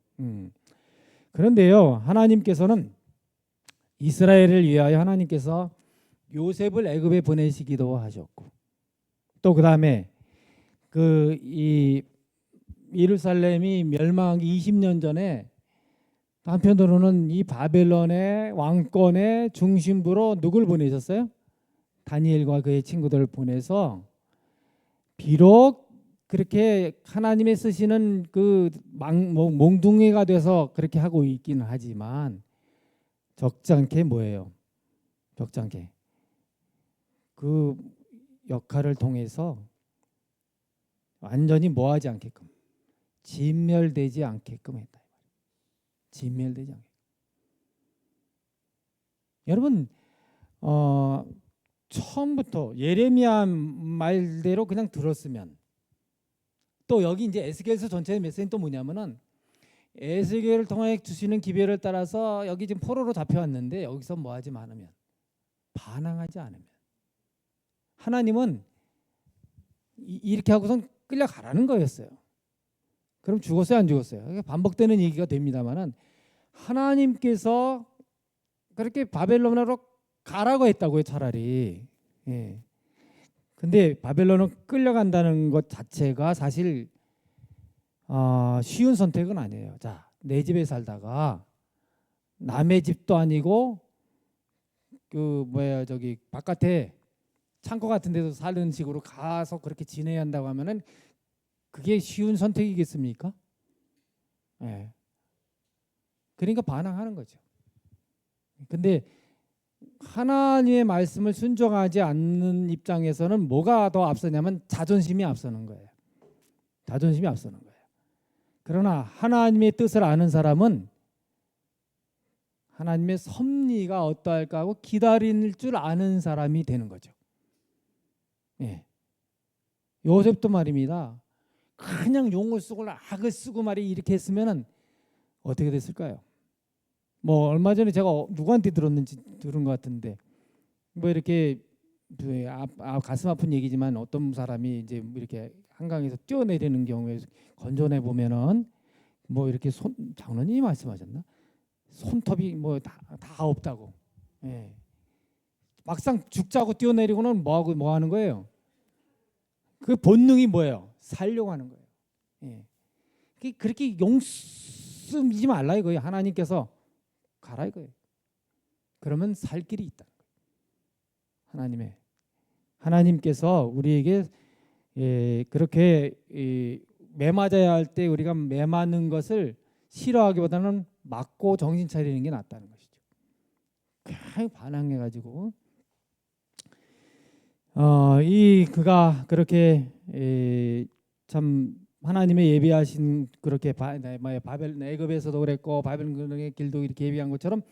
그런데요, 하나님께서는 이스라엘을 위하여 하나님께서 요셉을 애굽에 보내시기도 하셨고, 또 그다음에 이 예루살렘이 멸망하기 20년 전에 한편으로는 이 바벨론의 왕권의 중심부로 누굴 보내셨어요? 다니엘과 그의 친구들을 보내서 비록 그렇게 하나님의 쓰시는 그 몽둥이가 돼서 그렇게 하고 있기는 하지만 적잖게 뭐예요? 적잖게 그 역할을 통해서 완전히 뭐하지 않게끔, 진멸되지 않게끔 했다. 진멸되지 않게끔. 여러분 처음부터 예레미야 말대로 그냥 들었으면, 또 여기 이제 에스겔서 전체의 메시지는 또 뭐냐면은 에스겔을 통해 주시는 기별을 따라서 여기 지금 포로로 잡혀왔는데 여기서 뭐하지 않으면, 반항하지 않으면 하나님은 이렇게 하고선 끌려가라는 거였어요. 그럼 죽었어요, 안 죽었어요? 반복되는 얘기가 됩니다만은 하나님께서 그렇게 바벨론으로 가라고 했다고요, 차라리. 예. 근데 바벨론은 끌려간다는 것 자체가 사실 쉬운 선택은 아니에요. 자, 내 집에 살다가 남의 집도 아니고 저기 바깥에 창고 같은 데서 사는 식으로 가서 그렇게 지내야 한다고 하면은 그게 쉬운 선택이겠습니까? 예. 그러니까 반항하는 거죠. 근데 하나님의 말씀을 순종하지 않는 입장에서는 뭐가 더 앞서냐면 자존심이 앞서는 거예요. 자존심이 앞서는 거예요. 그러나 하나님의 뜻을 아는 사람은 하나님의 섭리가 어떠할까 하고 기다릴 줄 아는 사람이 되는 거죠. 예. 요셉도 말입니다. 그냥 용을 쓰고 악을 쓰고 말이 이렇게 했으면은 어떻게 됐을까요? 뭐 얼마 전에 제가 누구한테 들은 것 같은데 뭐 이렇게 가슴 아픈 얘기지만 어떤 사람이 이제 이렇게 한강에서 뛰어내리는 경우에 건져내 보면은 뭐 이렇게 장로님이 말씀하셨나? 손톱이 뭐 다 없다고. 예. 막상 죽자고 뛰어내리고는 뭐 하는 거예요? 그 본능이 뭐예요? 살려고 하는 거예요. 예. 그렇게 용쓰지 말라 이거예요. 하나님께서 가라 이거예요. 그러면 살 길이 있다. 하나님께서 우리에게 그렇게 매맞아야 할 때 우리가 매맞는 것을 싫어하기보다는 맞고 정신 차리는 게 낫다는 것이죠. 그냥 반항해가지고 그가 그렇게 참 하나님의 예비하신 그렇게 바벨 애굽에서도 그랬고 바벨론의 길도 이렇게 예비한 것처럼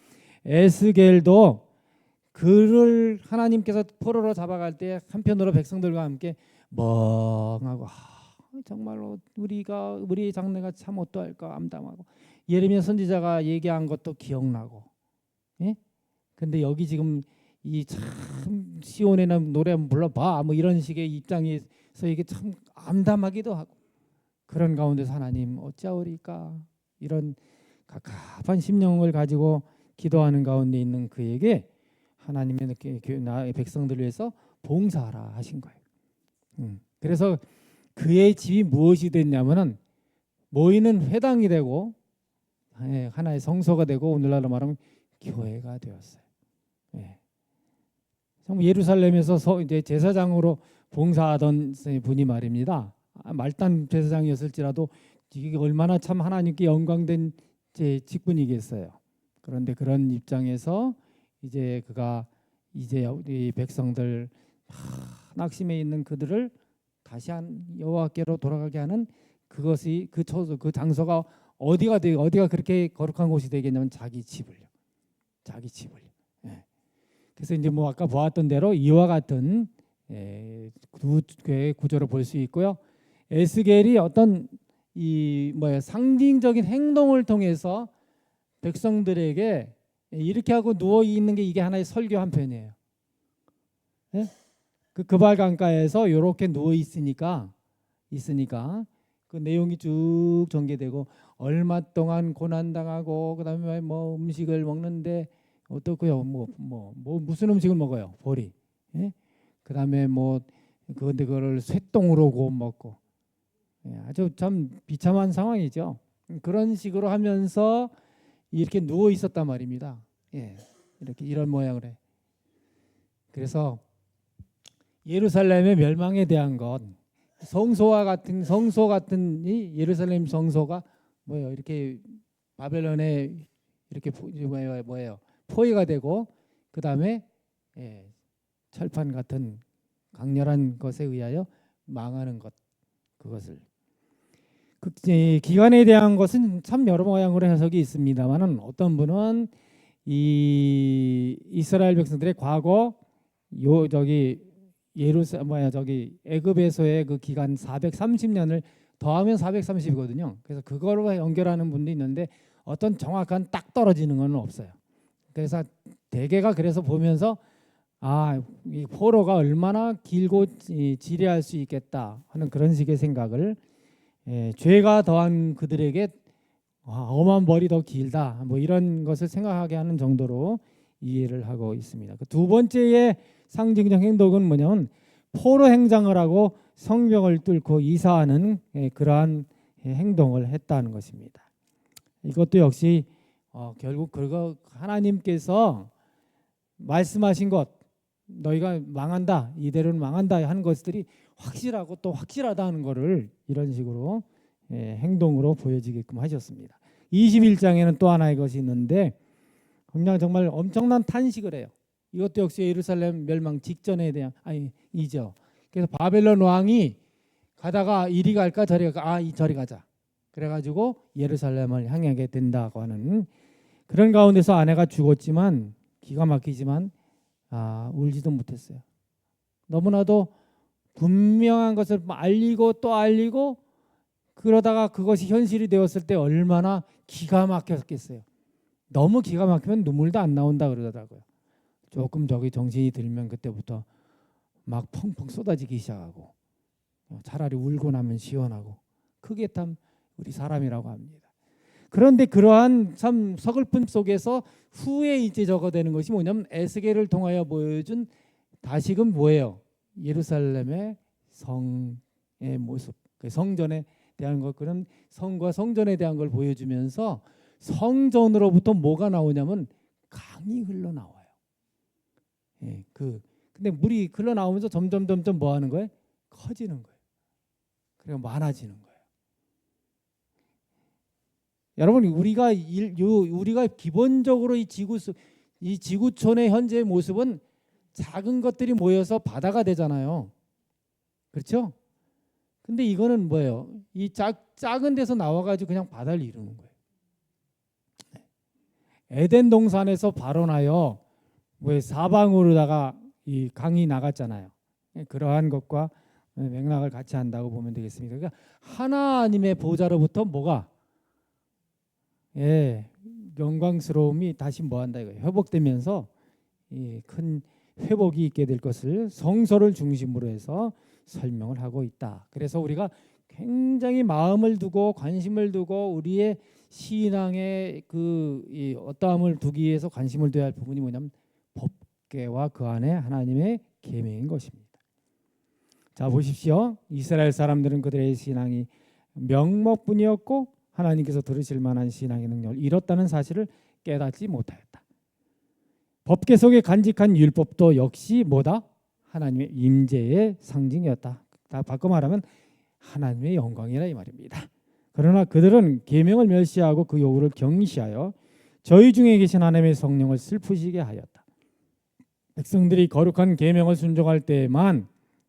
에스겔도 그를 하나님께서 포로로 잡아갈 때 한편으로 백성들과 함께 멍하고 정말로 우리의 장래가 참 어떠할까 암담하고 예레미야 선지자가 얘기한 것도 기억나고, 예? 근데 여기 지금 이 참 시온에는 노래 한번 불러봐 뭐 이런 식의 입장에서 이게 참 암담하기도 하고 그런 가운데서 하나님 어찌하오리까 이런 갑갑한 심령을 가지고 기도하는 가운데 있는 그에게 하나님의 나의 백성들을 위해서 봉사하라 하신 거예요. 그래서 그의 집이 무엇이 됐냐면은 모이는 회당이 되고 하나의 성소가 되고 오늘날로 말하면 교회가 되었어요. 예. 예루살렘에서 이제 제사장으로 봉사하던 분이 말입니다. 말단 제사장이었을지라도 이게 얼마나 참 하나님께 영광된 직분이겠어요. 그런데 그런 입장에서 이제 그가 이제 우리 백성들 낙심해 있는 그들을 다시 한 여호와께로 돌아가게 하는 그것이 그 장소가 어디가 그렇게 거룩한 곳이 되겠냐면 자기 집을요. 예. 그래서 이제 뭐 아까 보았던 대로 이와 같은 구조를 볼 수 있고요. 에스겔이 어떤 상징적인 행동을 통해서 백성들에게 이렇게 하고 누워 있는 게 이게 하나의 설교 한 편이에요. 예? 그 그발 강가에서 이렇게 누워 있으니까 그 내용이 쭉 전개되고 얼마 동안 고난 당하고 그다음에 뭐 음식을 먹는데 어떻고요? 뭐 무슨 음식을 먹어요? 보리. 예? 그다음에 뭐 그런데 그거를 쇠똥으로 구워 먹고 예, 아주 참 비참한 상황이죠. 그런 식으로 하면서 이렇게 누워 있었단 말입니다. 예, 이렇게 이런 모양을 해. 그래서 예루살렘의 멸망에 대한 것, 성소 같은 이 예루살렘 성소가 뭐예요? 이렇게 바벨론에 이렇게 뭐예요? 포위가 되고 그 다음에 예, 철판 같은 강렬한 것에 의하여 망하는 것, 그것을 그 기간에 대한 것은 참 여러 모양으로 해석이 있습니다만은 어떤 분은 이 이스라엘 백성들의 과거 애굽에서의 그 기간 430년을 더하면 430이거든요. 그래서 그거로 연결하는 분도 있는데 어떤 정확한 딱 떨어지는 건 없어요. 그래서 대개가 그래서 보면서 이 포로가 얼마나 길고 지리할 수 있겠다 하는 그런 식의 생각을 죄가 더한 그들에게 엄한 벌이 더 길다 뭐 이런 것을 생각하게 하는 정도로 이해를 하고 있습니다. 그 두 번째의 상징적 행동은 뭐냐면 포로 행장을 하고 성벽을 뚫고 이사하는 그러한 행동을 했다는 것입니다. 이것도 역시 결국 그거 하나님께서 말씀하신 것 너희가 망한다 이대로는 망한다 하는 것들이 확실하고 또 확실하다 하는 것을 이런 식으로 행동으로 보여지게끔 하셨습니다. 21장에는 또 하나의 것이 있는데 그냥 정말 엄청난 탄식을 해요. 이것도 역시 예루살렘 멸망 직전에 대한 이죠. 그래서 바벨론 왕이 가다가 이리 갈까 저리 갈까 저리 가자. 그래가지고 예루살렘을 향하게 된다고 하는 그런 가운데서 아내가 죽었지만 기가 막히지만 울지도 못했어요. 너무나도 분명한 것을 알리고 또 알리고 그러다가 그것이 현실이 되었을 때 얼마나 기가 막혔겠어요. 너무 기가 막히면 눈물도 안 나온다 그러더라고요. 조금 저기 정신이 들면 그때부터 막 펑펑 쏟아지기 시작하고 차라리 울고 나면 시원하고 그게 참 우리 사람이라고 합니다. 그런데 그러한 참 서글픔 속에서 후에 이제 적어되는 것이 뭐냐면 에스겔을 통하여 보여준 다시금 뭐예요? 예루살렘의 성의 모습, 그 성전에 대한 것 그런 성과 성전에 대한 걸 보여주면서 성전으로부터 뭐가 나오냐면 강이 흘러나와요. 예, 근데 물이 흘러나오면서 점점 뭐 하는 거예요? 커지는 거예요. 그리고 많아지는 거예요. 여러분 우리가 기본적으로 이 지구촌의 현재의 모습은 작은 것들이 모여서 바다가 되잖아요. 그렇죠? 근데 이거는 뭐예요? 이 작은 데서 나와가지고 그냥 바다를 이루는 거예요. 에덴 동산에서 발원하여 왜 사방으로다가 이 강이 나갔잖아요. 그러한 것과 맥락을 같이 한다고 보면 되겠습니다. 그러니까 하나님의 보좌로부터 뭐가 영광스러움이 다시 뭐한다 이거예요. 회복되면서 큰 회복이 있게 될 것을 성소를 중심으로 해서 설명을 하고 있다. 그래서 우리가 굉장히 마음을 두고 관심을 두고 우리의 신앙의 이 어떠함을 두기 위해서 관심을 둬야 할 부분이 뭐냐면 법궤와 그 안에 하나님의 계명인 것입니다. 자 보십시오. 이스라엘 사람들은 그들의 신앙이 명목뿐이었고 하나님께서 들으실 만한 신앙의 능력을 잃었다는 사실을 깨닫지 못하였다. 법궤 속에 간직한 율법도 역시 뭐다? 하나님의 임재의 상징이었다. 다 바꿔 말하면 하나님의 영광이라 이 말입니다. 그러나 그들은 계명을 멸시하고 그 요구를 경시하여 저희 중에 계신 하나님의 성령을 슬프시게 하였다. 백성들이 거룩한 계명을 순종할 때에만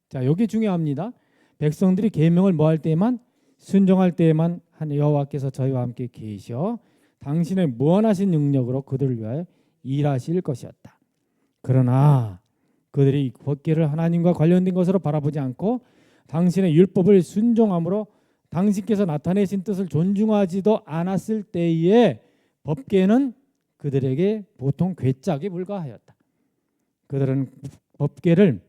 자 여기 중요합니다. 백성들이 계명을 뭐 할 때에만 순종할 때에만 여호와께서 저희와 함께 계셔 당신의 무한하신 능력으로 그들을 위하여 일하실 것이었다. 그러나 그들이 법궤를 하나님과 관련된 것으로 바라보지 않고 당신의 율법을 순종함으로 당신께서 나타내신 뜻을 존중하지도 않았을 때에 법궤는 그들에게 보통 괴짝에 불과하였다. 그들은 법궤를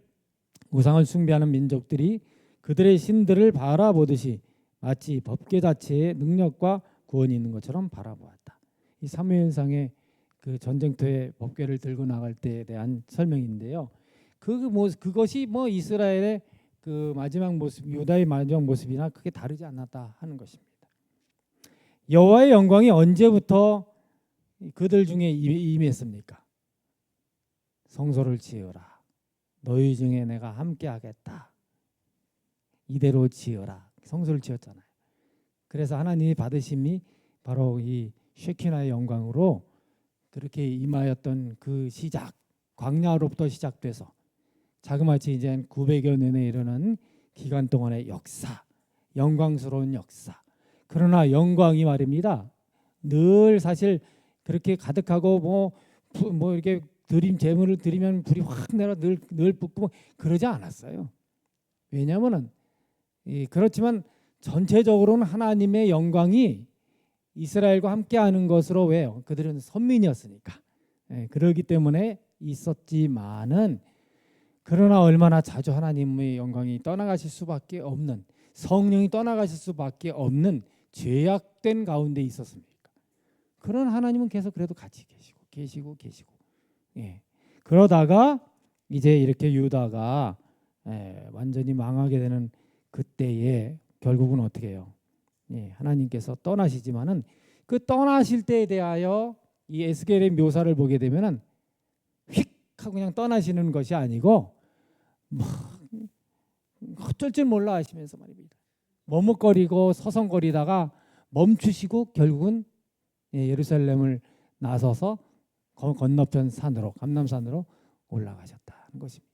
우상을 숭배하는 민족들이 그들의 신들을 바라보듯이 마치 법궤 자체의 능력과 구원이 있는 것처럼 바라보았다. 이 사무엘상의 그 전쟁터에 법궤를 들고 나갈 때에 대한 설명인데요. 그것이 이스라엘의 그 마지막 모습, 유다의 마지막 모습이나 크게 다르지 않았다 하는 것입니다. 여호와의 영광이 언제부터 그들 중에 임했습니까? 성소를 지으라. 너희 중에 내가 함께하겠다. 이대로 지어라. 성소를 지었잖아요. 그래서 하나님이 받으심이 바로 이 쉐키나의 영광으로 그렇게 임하였던 그 시작, 광야로부터 시작돼서 자그마치 이제 900여 년에 이르는 기간 동안의 역사, 영광스러운 역사. 그러나 영광이 말입니다. 늘 사실 그렇게 가득하고 뭐 이렇게 제물을 드리면 불이 확 내려 늘 붙고 그러지 않았어요. 왜냐하면은 그렇지만 전체적으로는 하나님의 영광이 이스라엘과 함께하는 것으로 왜요? 그들은 선민이었으니까. 그러기 때문에 있었지만은 그러나 얼마나 자주 하나님의 영광이 떠나가실 수밖에 없는, 성령이 떠나가실 수밖에 없는 죄악된 가운데 있었습니까? 그런 하나님은 계속 그래도 같이 계시고. 예. 그러다가 이제 이렇게 유다가 완전히 망하게 되는 그때에 결국은 어떻게 해요? 예, 하나님께서 떠나시지만은 그 떠나실 때에 대하여 이 에스겔의 묘사를 보게 되면은 휙 하고 그냥 떠나시는 것이 아니고 막 어쩔 줄 몰라 하시면서 말입니다. 머뭇거리고 서성거리다가 멈추시고 결국은 예루살렘을 나서서 건너편 산으로 감남산으로 올라가셨다는 것입니다.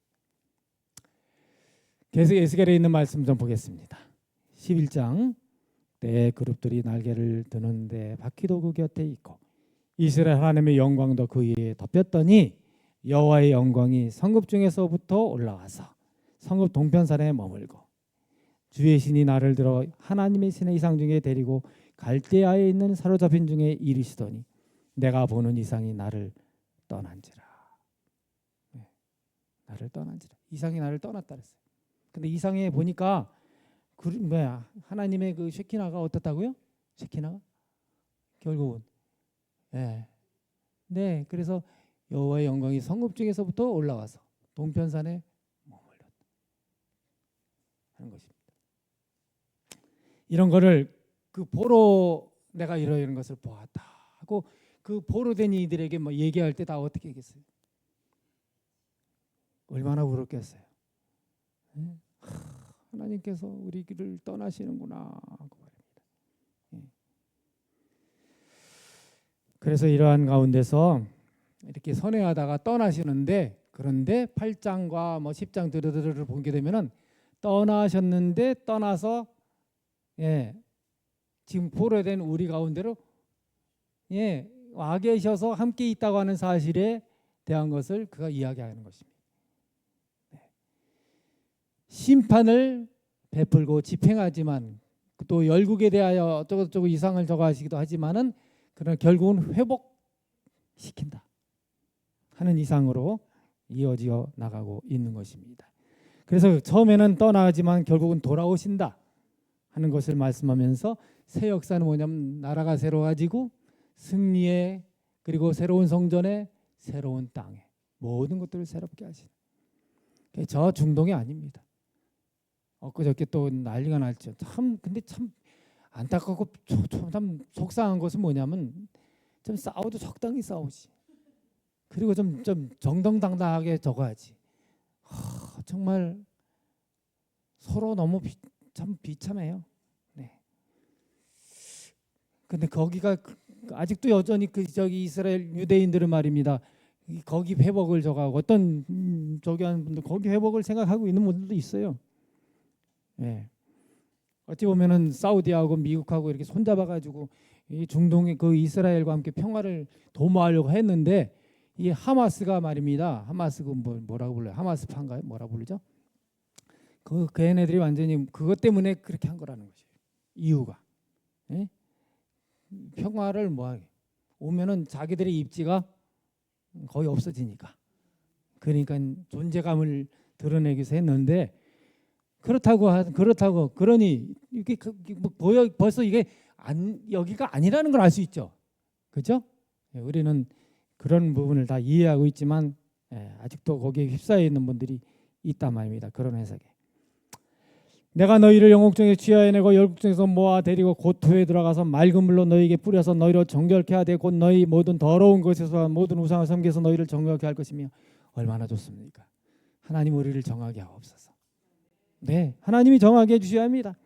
계속 에스겔에 있는 말씀 좀 보겠습니다. 11장 때 그룹들이 날개를 드는데 바퀴도 그 곁에 있고 이스라엘 하나님의 영광도 그 위에 덮였더니 여호와의 영광이 성읍 중에서부터 올라와서 성읍 동편산에 머물고 주의 신이 나를 들어 하나님의 신의 이상 중에 데리고 갈대아에 있는 사로잡힌 중에 이르시더니 내가 보는 이상이 나를 떠난지라. 나를 떠난지라. 이상이 나를 떠났다 그랬어요. 근데 이상에 보니까 하나님의 그 쉐키나가 어떻다고요? 쉐키나가 결국은 네, 그래서 여호와의 영광이 성읍 중에서부터 올라와서 동편산에 머물렀다 하는 것입니다. 이런 거를 그 보러 내가 이런 것을 보았다 하고 그 보러 된 이들에게 뭐 얘기할 때 다 어떻게 얘기했어요? 얼마나 부럽겠어요. 하나님께서 우리 길을 떠나시는구나 하고 말입니다. 그래서 이러한 가운데서 이렇게 선회하다가 떠나시는데 그런데 8장과 뭐 10장 드르르를 보게 되면은 떠나셨는데 떠나서 지금 보러 된 우리 가운데로 와 계셔서 함께 있다고 하는 사실에 대한 것을 그가 이야기하는 것입니다. 심판을 베풀고 집행하지만 또 열국에 대하여 어쩌고저쩌고 이상을 저거하시기도 하지만은 그러나 결국은 회복시킨다 하는 이상으로 이어지어 나가고 있는 것입니다. 그래서 처음에는 떠나지만 결국은 돌아오신다 하는 것을 말씀하면서 새 역사는 뭐냐면 나라가 새로워지고 승리에 그리고 새로운 성전에 새로운 땅에 모든 것들을 새롭게 하시는 저 중동이 아닙니다. 엊그저께 또 난리가 났죠. 근데 참 안타깝고 참 속상한 것은 뭐냐면 좀 싸워도 적당히 싸우지. 그리고 좀 정정당당하게 적어야지. 정말 서로 너무 참 비참해요. 네. 근데 거기가 아직도 여전히 저기 이스라엘 유대인들은 말입니다. 거기 회복을 저가고 어떤 저기 하는 분들 거기 회복을 생각하고 있는 분들도 있어요. 예. 어찌 보면은 사우디하고 미국하고 이렇게 손잡아가지고 이 중동의 그 이스라엘과 함께 평화를 도모하려고 했는데 이 하마스가 말입니다. 하마스 그 뭐라고 불러요? 하마스파인가요? 뭐라고 부르죠? 그 걔네들이 완전히 그것 때문에 그렇게 한 거라는 거죠. 이유가 평화를 뭐하게 오면은 자기들의 입지가 거의 없어지니까. 그러니까 존재감을 드러내기 위해서 했는데 그렇다고 그러니 이게 보여 벌써 이게 여기가 아니라는 걸 알 수 있죠. 그렇죠? 우리는 그런 부분을 다 이해하고 있지만 아직도 거기에 휩싸여 있는 분들이 있단 말입니다. 그런 해석에. 내가 너희를 영국중에 취하여내고 열국중에서 모아 데리고 고토에 들어가서 맑은 물로 너희에게 뿌려서 너희로 정결케 하되 곧 너희 모든 더러운 것에서 모든 우상을 섬겨서 너희를 정결케 할 것이며 얼마나 좋습니까? 하나님 우리를 정하게 하옵소서. 네, 하나님이 정하게 해주셔야 합니다.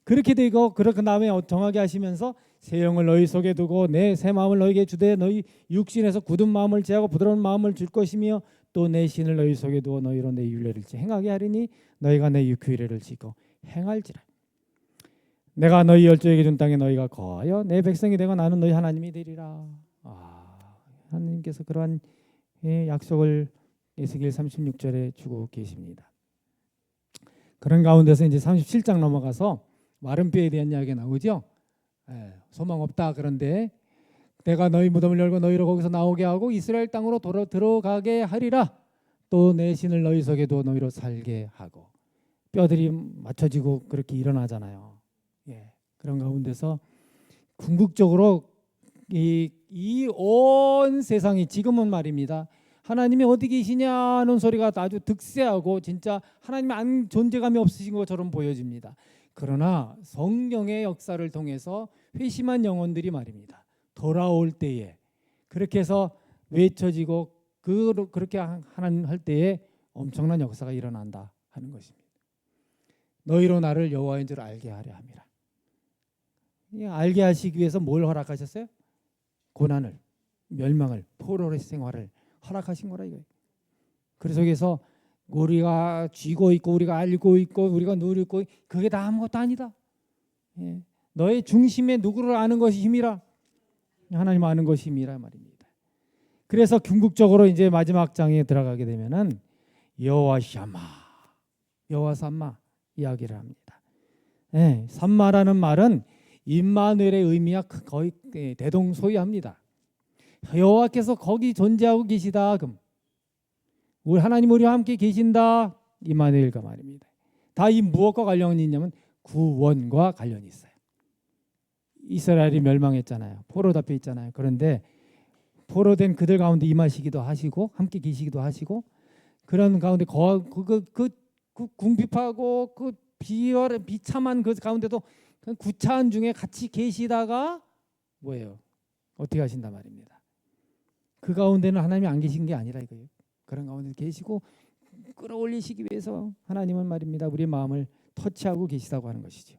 그렇게 되고 그렇게 다음에 정하게 하시면서 새 영을 너희 속에 두고 내 새 마음을 너희에게 주되 너희 육신에서 굳은 마음을 제하고 부드러운 마음을 줄 것이며 또 내 신을 너희 속에 두어 너희로 내 율례를 행하게 하리니 너희가 내 규례를 지고 행할지라. 내가 너희 열조에게 준 땅에 너희가 거하여 내 백성이 되고 나는 너희 하나님이 되리라. 하나님께서 그러한 약속을 에스겔 36절에 주고 계십니다. 그런 가운데서 이제 37장 넘어가서 마른 뼈에 대한 이야기가 나오죠. 소망 없다. 그런데 내가 너희 무덤을 열고 너희를 거기서 나오게 하고 이스라엘 땅으로 들어가게 하리라. 또 내 신을 너희 속에 두어 너희로 살게 하고 뼈들이 맞춰지고 그렇게 일어나잖아요. 그런 가운데서 궁극적으로 이 온 세상이 지금은 말입니다. 하나님이 어디 계시냐는 소리가 아주 득세하고 진짜 하나님의 존재감이 없으신 것처럼 보여집니다. 그러나 성령의 역사를 통해서 회심한 영혼들이 말입니다. 돌아올 때에 그렇게 해서 외쳐지고 그렇게 하나님 할 때에 엄청난 역사가 일어난다 하는 것입니다. 너희로 나를 여호와인 줄 알게 하려 함이라. 알게 하시기 위해서 뭘 허락하셨어요? 고난을, 멸망을, 포로의 생활을 허락하신 거라 이거예요. 그 속에서 우리가 쥐고 있고 우리가 알고 있고 우리가 누리고 그게 다 아무것도 아니다. 너의 중심에 누구를 아는 것이 힘이라. 하나님 아는 것이 힘이라 말입니다. 그래서 궁극적으로 이제 마지막 장에 들어가게 되면은 여호와 샤마, 여호와 삼마 이야기를 합니다. 삼마라는 말은 임마누엘의 의미와 거의 대동소이합니다. 여호와께서 거기 존재하고 계시다. 그럼 우리 하나님 우리와 함께 계신다. 임마누엘과 말입니다. 다 이 무엇과 관련이 있냐면 구원과 관련이 있어요. 이스라엘이 멸망했잖아요. 포로 잡혀 있잖아요. 그런데 포로된 그들 가운데 임하시기도 하시고 함께 계시기도 하시고 그런 가운데 그 궁핍하고 그 비참한 그 가운데도 그 구차한 중에 같이 계시다가 뭐예요? 어떻게 하신단 말입니다. 그 가운데는 하나님이 안 계신 게 아니라 이거예요. 그런 가운데 계시고 끌어올리시기 위해서 하나님은 말입니다. 우리의 마음을 터치하고 계시다고 하는 것이죠.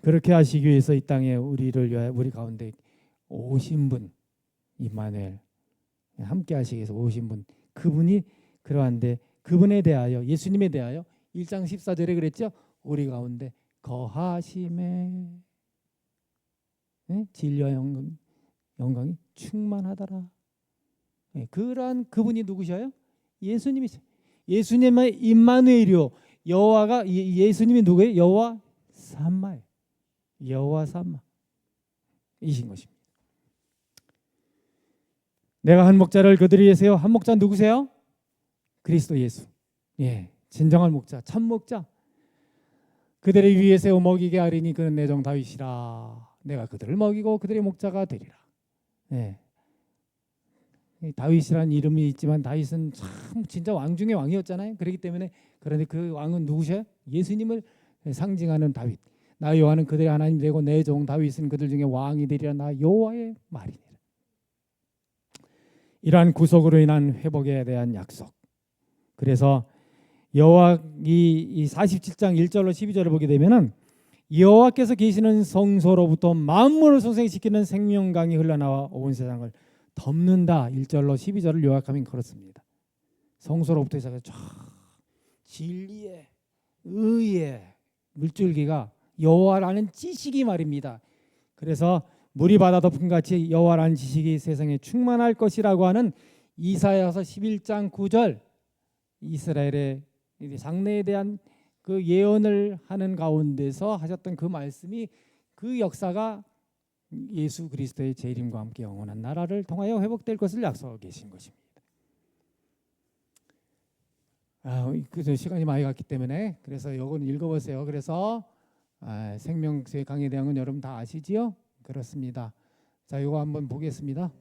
그렇게 하시기 위해서 이 땅에 우리를 위하여 우리 가운데 오신 분 임마누엘 함께 하시기 위해서 오신 분 그분이 그러한데 그분에 대하여 예수님에 대하여 1장 14절에 그랬죠. 우리 가운데 거하심에 진리와 영광이 충만하더라. 그러한 그분이 누구셔요? 예수님이죠. 예수님의 임마누엘이요. 여호와가 예수님이 누구예요? 여호와 삼마예요. 여호와 삼마 이신 것입니다. 내가 한 목자를 그들이 위해서요. 한 목자 누구세요? 그리스도 예수. 진정한 목자, 참 목자. 그들을 위에 세워 먹이게 하리니 그는 내 종 다윗이라. 내가 그들을 먹이고 그들의 목자가 되리라. 다윗이라는 이름이 있지만 다윗은 참 진짜 왕 중의 왕이었잖아요. 그렇기 때문에 그런데 그 왕은 누구셔요? 예수님을 상징하는 다윗. 나 여호와는 그들의 하나님 되고 내 종 다윗은 그들 중에 왕이 되리라. 나 여호와의 말이니라. 이러한 구속으로 인한 회복에 대한 약속. 그래서 여호와 이 47장 1절로 12절을 보게 되면은 여호와께서 계시는 성소로부터 만물을 소생시키는 생명강이 흘러나와 온 세상을 덮는다. 1절로 12절을 요약하면 그렇습니다. 성소로부터 시작해서 쫙 진리의 의의 물줄기가 여호와라는 지식이 말입니다. 그래서 물이 바다 덮음 같이 여호와라는 지식이 세상에 충만할 것이라고 하는 이사야서 11장 9절 이스라엘의 장래에 대한 그 예언을 하는 가운데서 하셨던 그 말씀이 그 역사가 예수 그리스도의 재림과 함께 영원한 나라를 통하여 회복될 것을 약속하고 계신 것입니다. 그 시간이 많이 갔기 때문에 그래서 이거는 읽어보세요. 그래서 생명수의 강에 대한 건 여러분 다 아시지요? 그렇습니다. 자, 이거 한번 보겠습니다.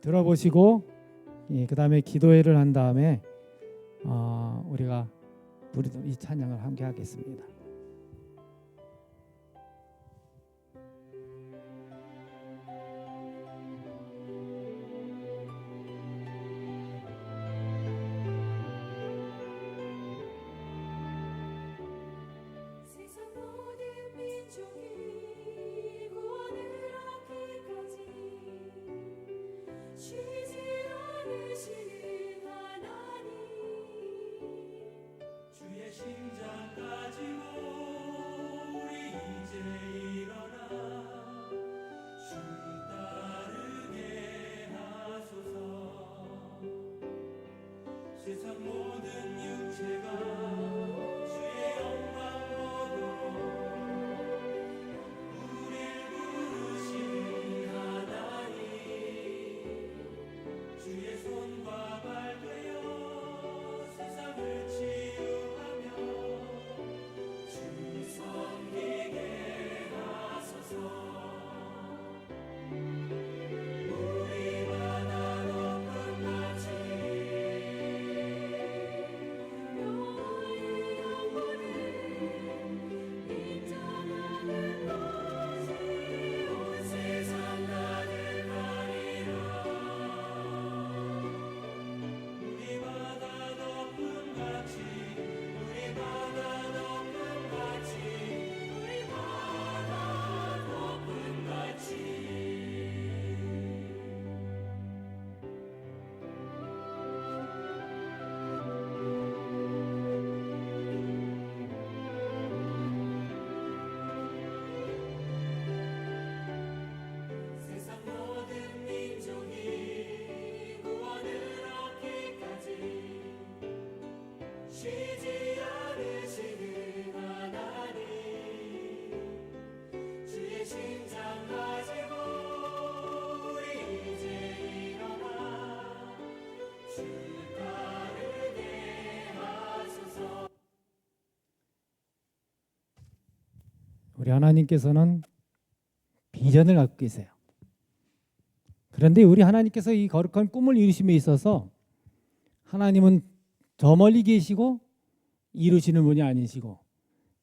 들어보시고 그 다음에 기도회를 한 다음에 우리가 이 찬양을 함께 하겠습니다. 우리 하나님께서는 비전을 갖고 계세요. 그런데 우리 하나님께서 이 거룩한 꿈을 이루심에 있어서 하나님은 저 멀리 계시고 이루시는 분이 아니시고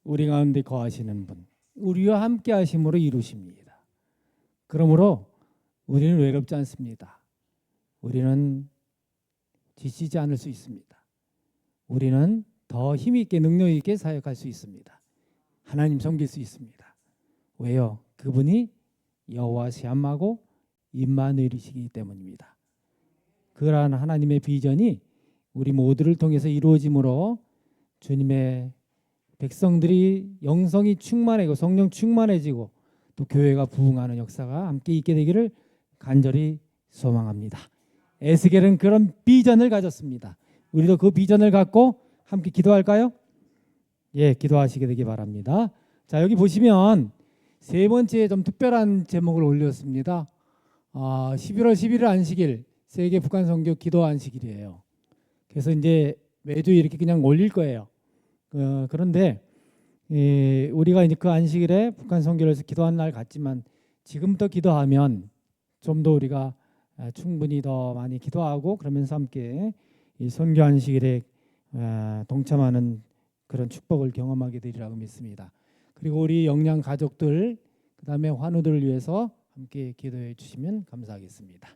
우리 가운데 거하시는 분, 우리와 함께 하심으로 이루십니다. 그러므로 우리는 외롭지 않습니다. 우리는 지치지 않을 수 있습니다. 우리는 더 힘있게 능력 있게 사역할 수 있습니다. 하나님 섬길 수 있습니다. 왜요? 그분이 여호와 샴마고 임마누엘이시기 때문입니다. 그러한 하나님의 비전이 우리 모두를 통해서 이루어짐으로 주님의 백성들이 영성이 충만해지고 성령 충만해지고 또 교회가 부흥하는 역사가 함께 있게 되기를 간절히 소망합니다. 에스겔은 그런 비전을 가졌습니다. 우리도 그 비전을 갖고 함께 기도할까요? 예, 기도하시게 되기 바랍니다. 자, 여기 보시면 세 번째 좀 특별한 제목을 올렸습니다. 11월 11일 안식일 세계 북한 선교 기도 안식일이에요. 그래서 이제 매주 이렇게 그냥 올릴 거예요. 그런데 우리가 이제 그 안식일에 북한 선교를 해서 기도하는 날 같지만 지금부터 기도하면 좀 더 우리가 충분히 더 많이 기도하고 그러면서 함께 이 선교 안식일에 동참하는 그런 축복을 경험하게 되리라고 믿습니다. 그리고 우리 영양 가족들 그다음에 환우들을 위해서 함께 기도해 주시면 감사하겠습니다.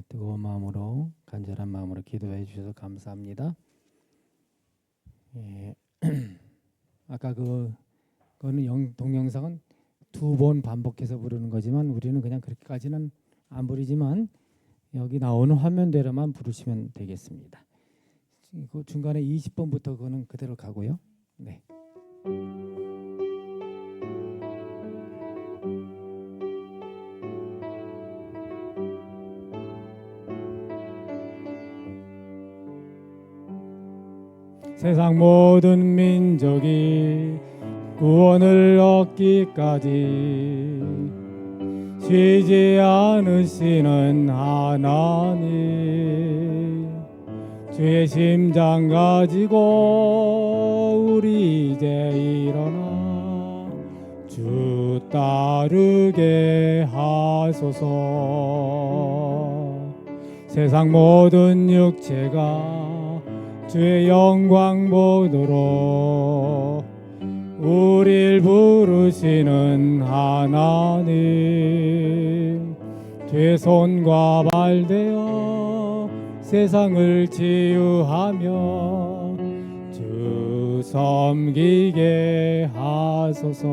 뜨거운 마음으로 간절한 마음으로 기도해 주셔서 감사합니다. 아까 그거는 동영상은 2번 반복해서 부르는 거지만 우리는 그냥 그렇게까지는 안 부르지만 여기 나오는 화면대로만 부르시면 되겠습니다. 그 중간에 20번부터 그거는 그대로 가고요. 네. 세상 모든 민족이 구원을 얻기까지 쉬지 않으시는 하나님, 주의 심장 가지고 우리 이제 일어나 주 따르게 하소서. 세상 모든 육체가 주의 영광 보도록 우릴 부르시는 하나님, 주의 손과 발 되어 세상을 치유하며 주 섬기게 하소서.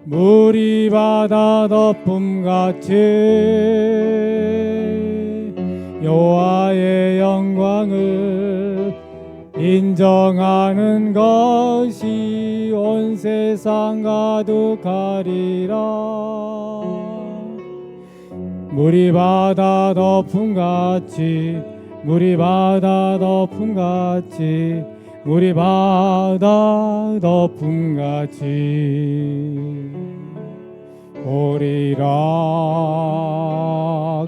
물이 바다 덮음같이 여호와의 영광을 인정하는 것이 온 세상 가득하리라. 물이 바다 덮음같이, 물이 바다 덮음같이, 물이 바다 덮음같이 오리라.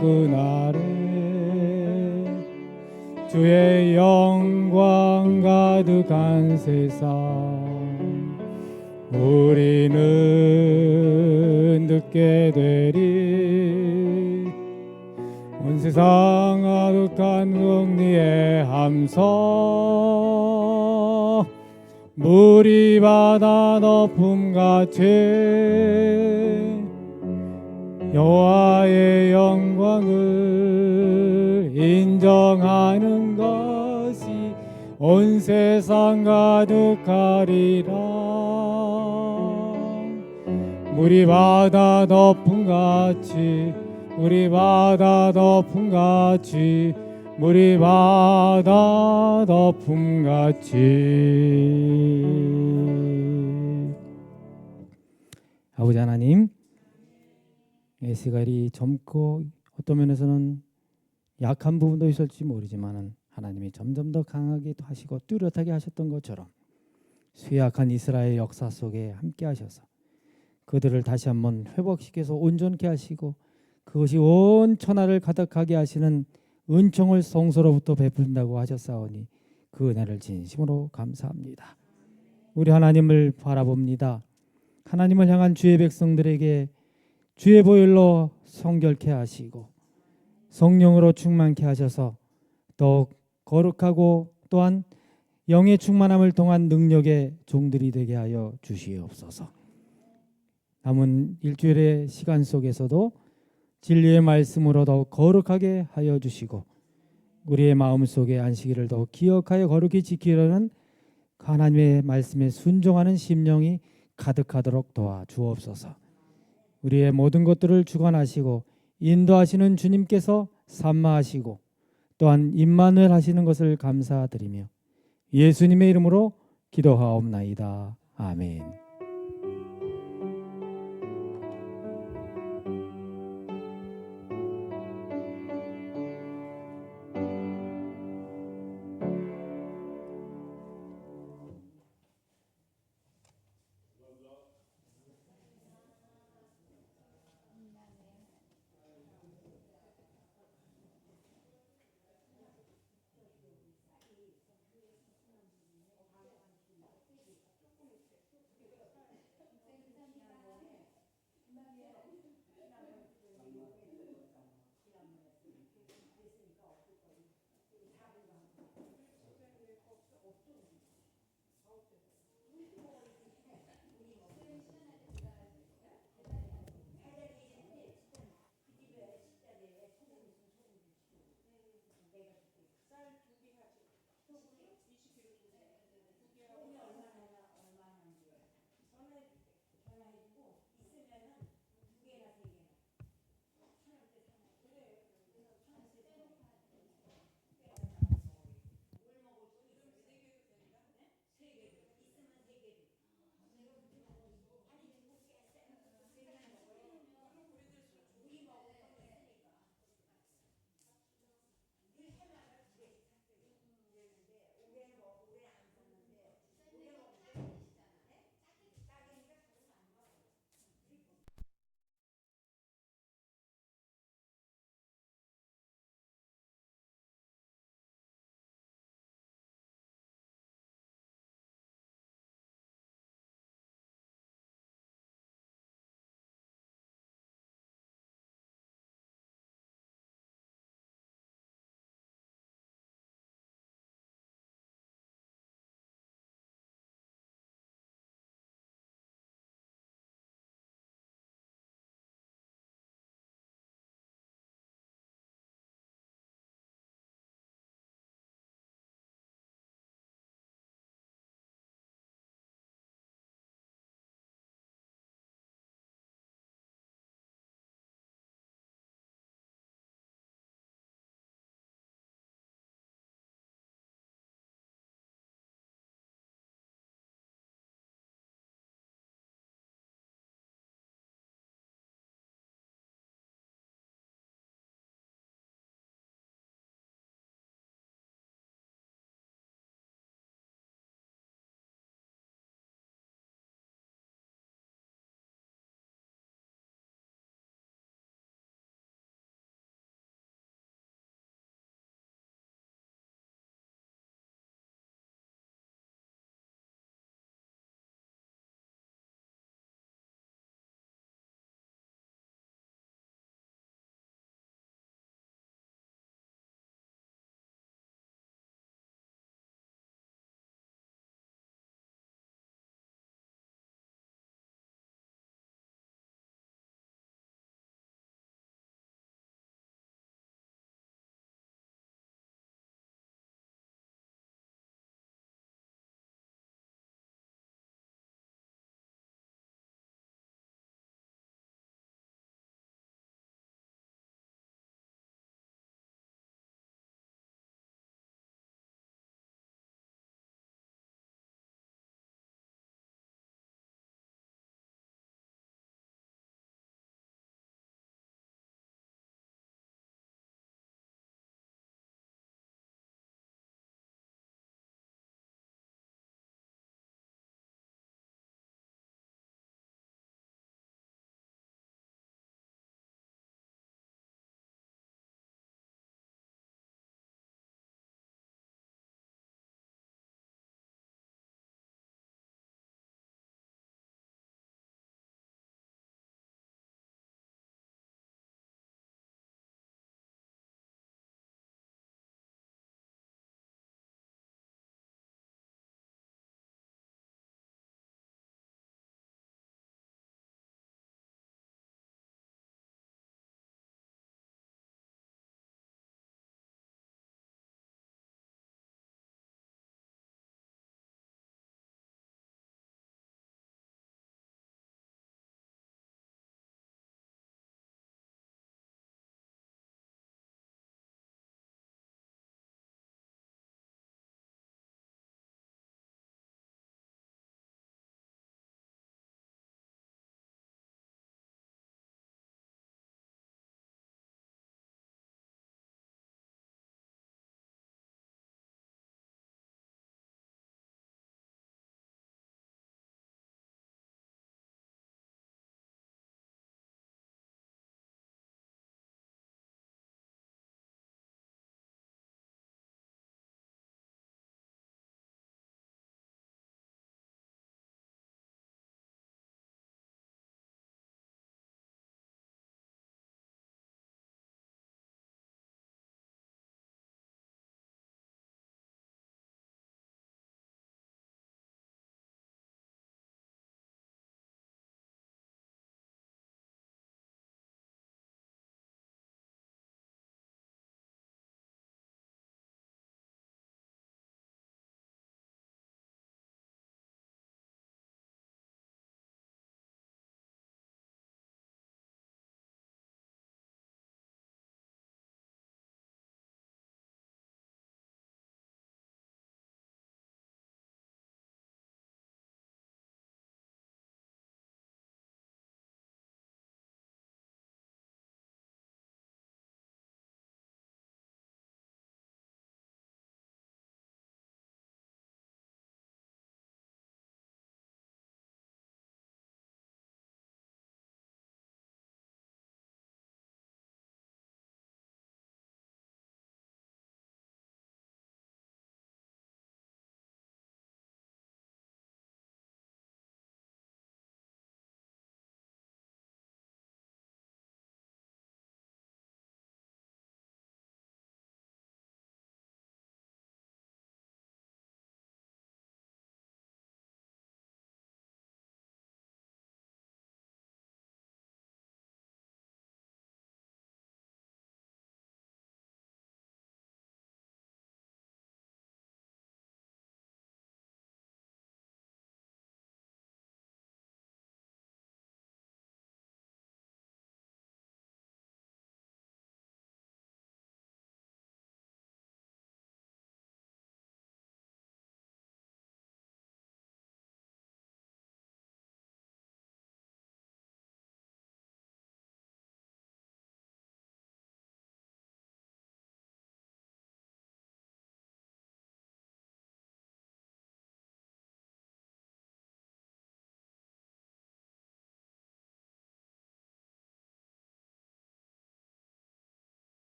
그날에 주의 영광 가득한 세상 우리는 듣게 되리. 온 세상 가득한 승리의 함성, 물이 바다 덮음같이 여호와의 영광을 인정하는 것이 온 세상 가득하리라. 물이 바다 덮음같이, 물이 바다 덮음같이, 물이 바다 덮음같이. 아버지 하나님, 에스겔이 젊고 어떤 면에서는 약한 부분도 있을지 모르지만은 하나님이 점점 더 강하게 하시고 뚜렷하게 하셨던 것처럼 쇠약한 이스라엘 역사 속에 함께 하셔서 그들을 다시 한번 회복시켜서 온전케 하시고 그것이 온 천하를 가득하게 하시는 은총을 성소로부터 베푼다고 하셨사오니 그 은혜를 진심으로 감사합니다. 우리 하나님을 바라봅니다. 하나님을 향한 주의 백성들에게 주의 보혈로 성결케 하시고 성령으로 충만케 하셔서 더욱 거룩하고 또한 영의 충만함을 통한 능력의 종들이 되게 하여 주시옵소서. 남은 일주일의 시간 속에서도 진리의 말씀으로 더욱 거룩하게 하여 주시고 우리의 마음속에 안식일을 더욱 기억하여 거룩히 지키려는 하나님의 말씀에 순종하는 심령이 가득하도록 도와주옵소서. 우리의 모든 것들을 주관하시고 인도하시는 주님께서 산마하시고 또한 임마누엘 하시는 것을 감사드리며 예수님의 이름으로 기도하옵나이다. 아멘.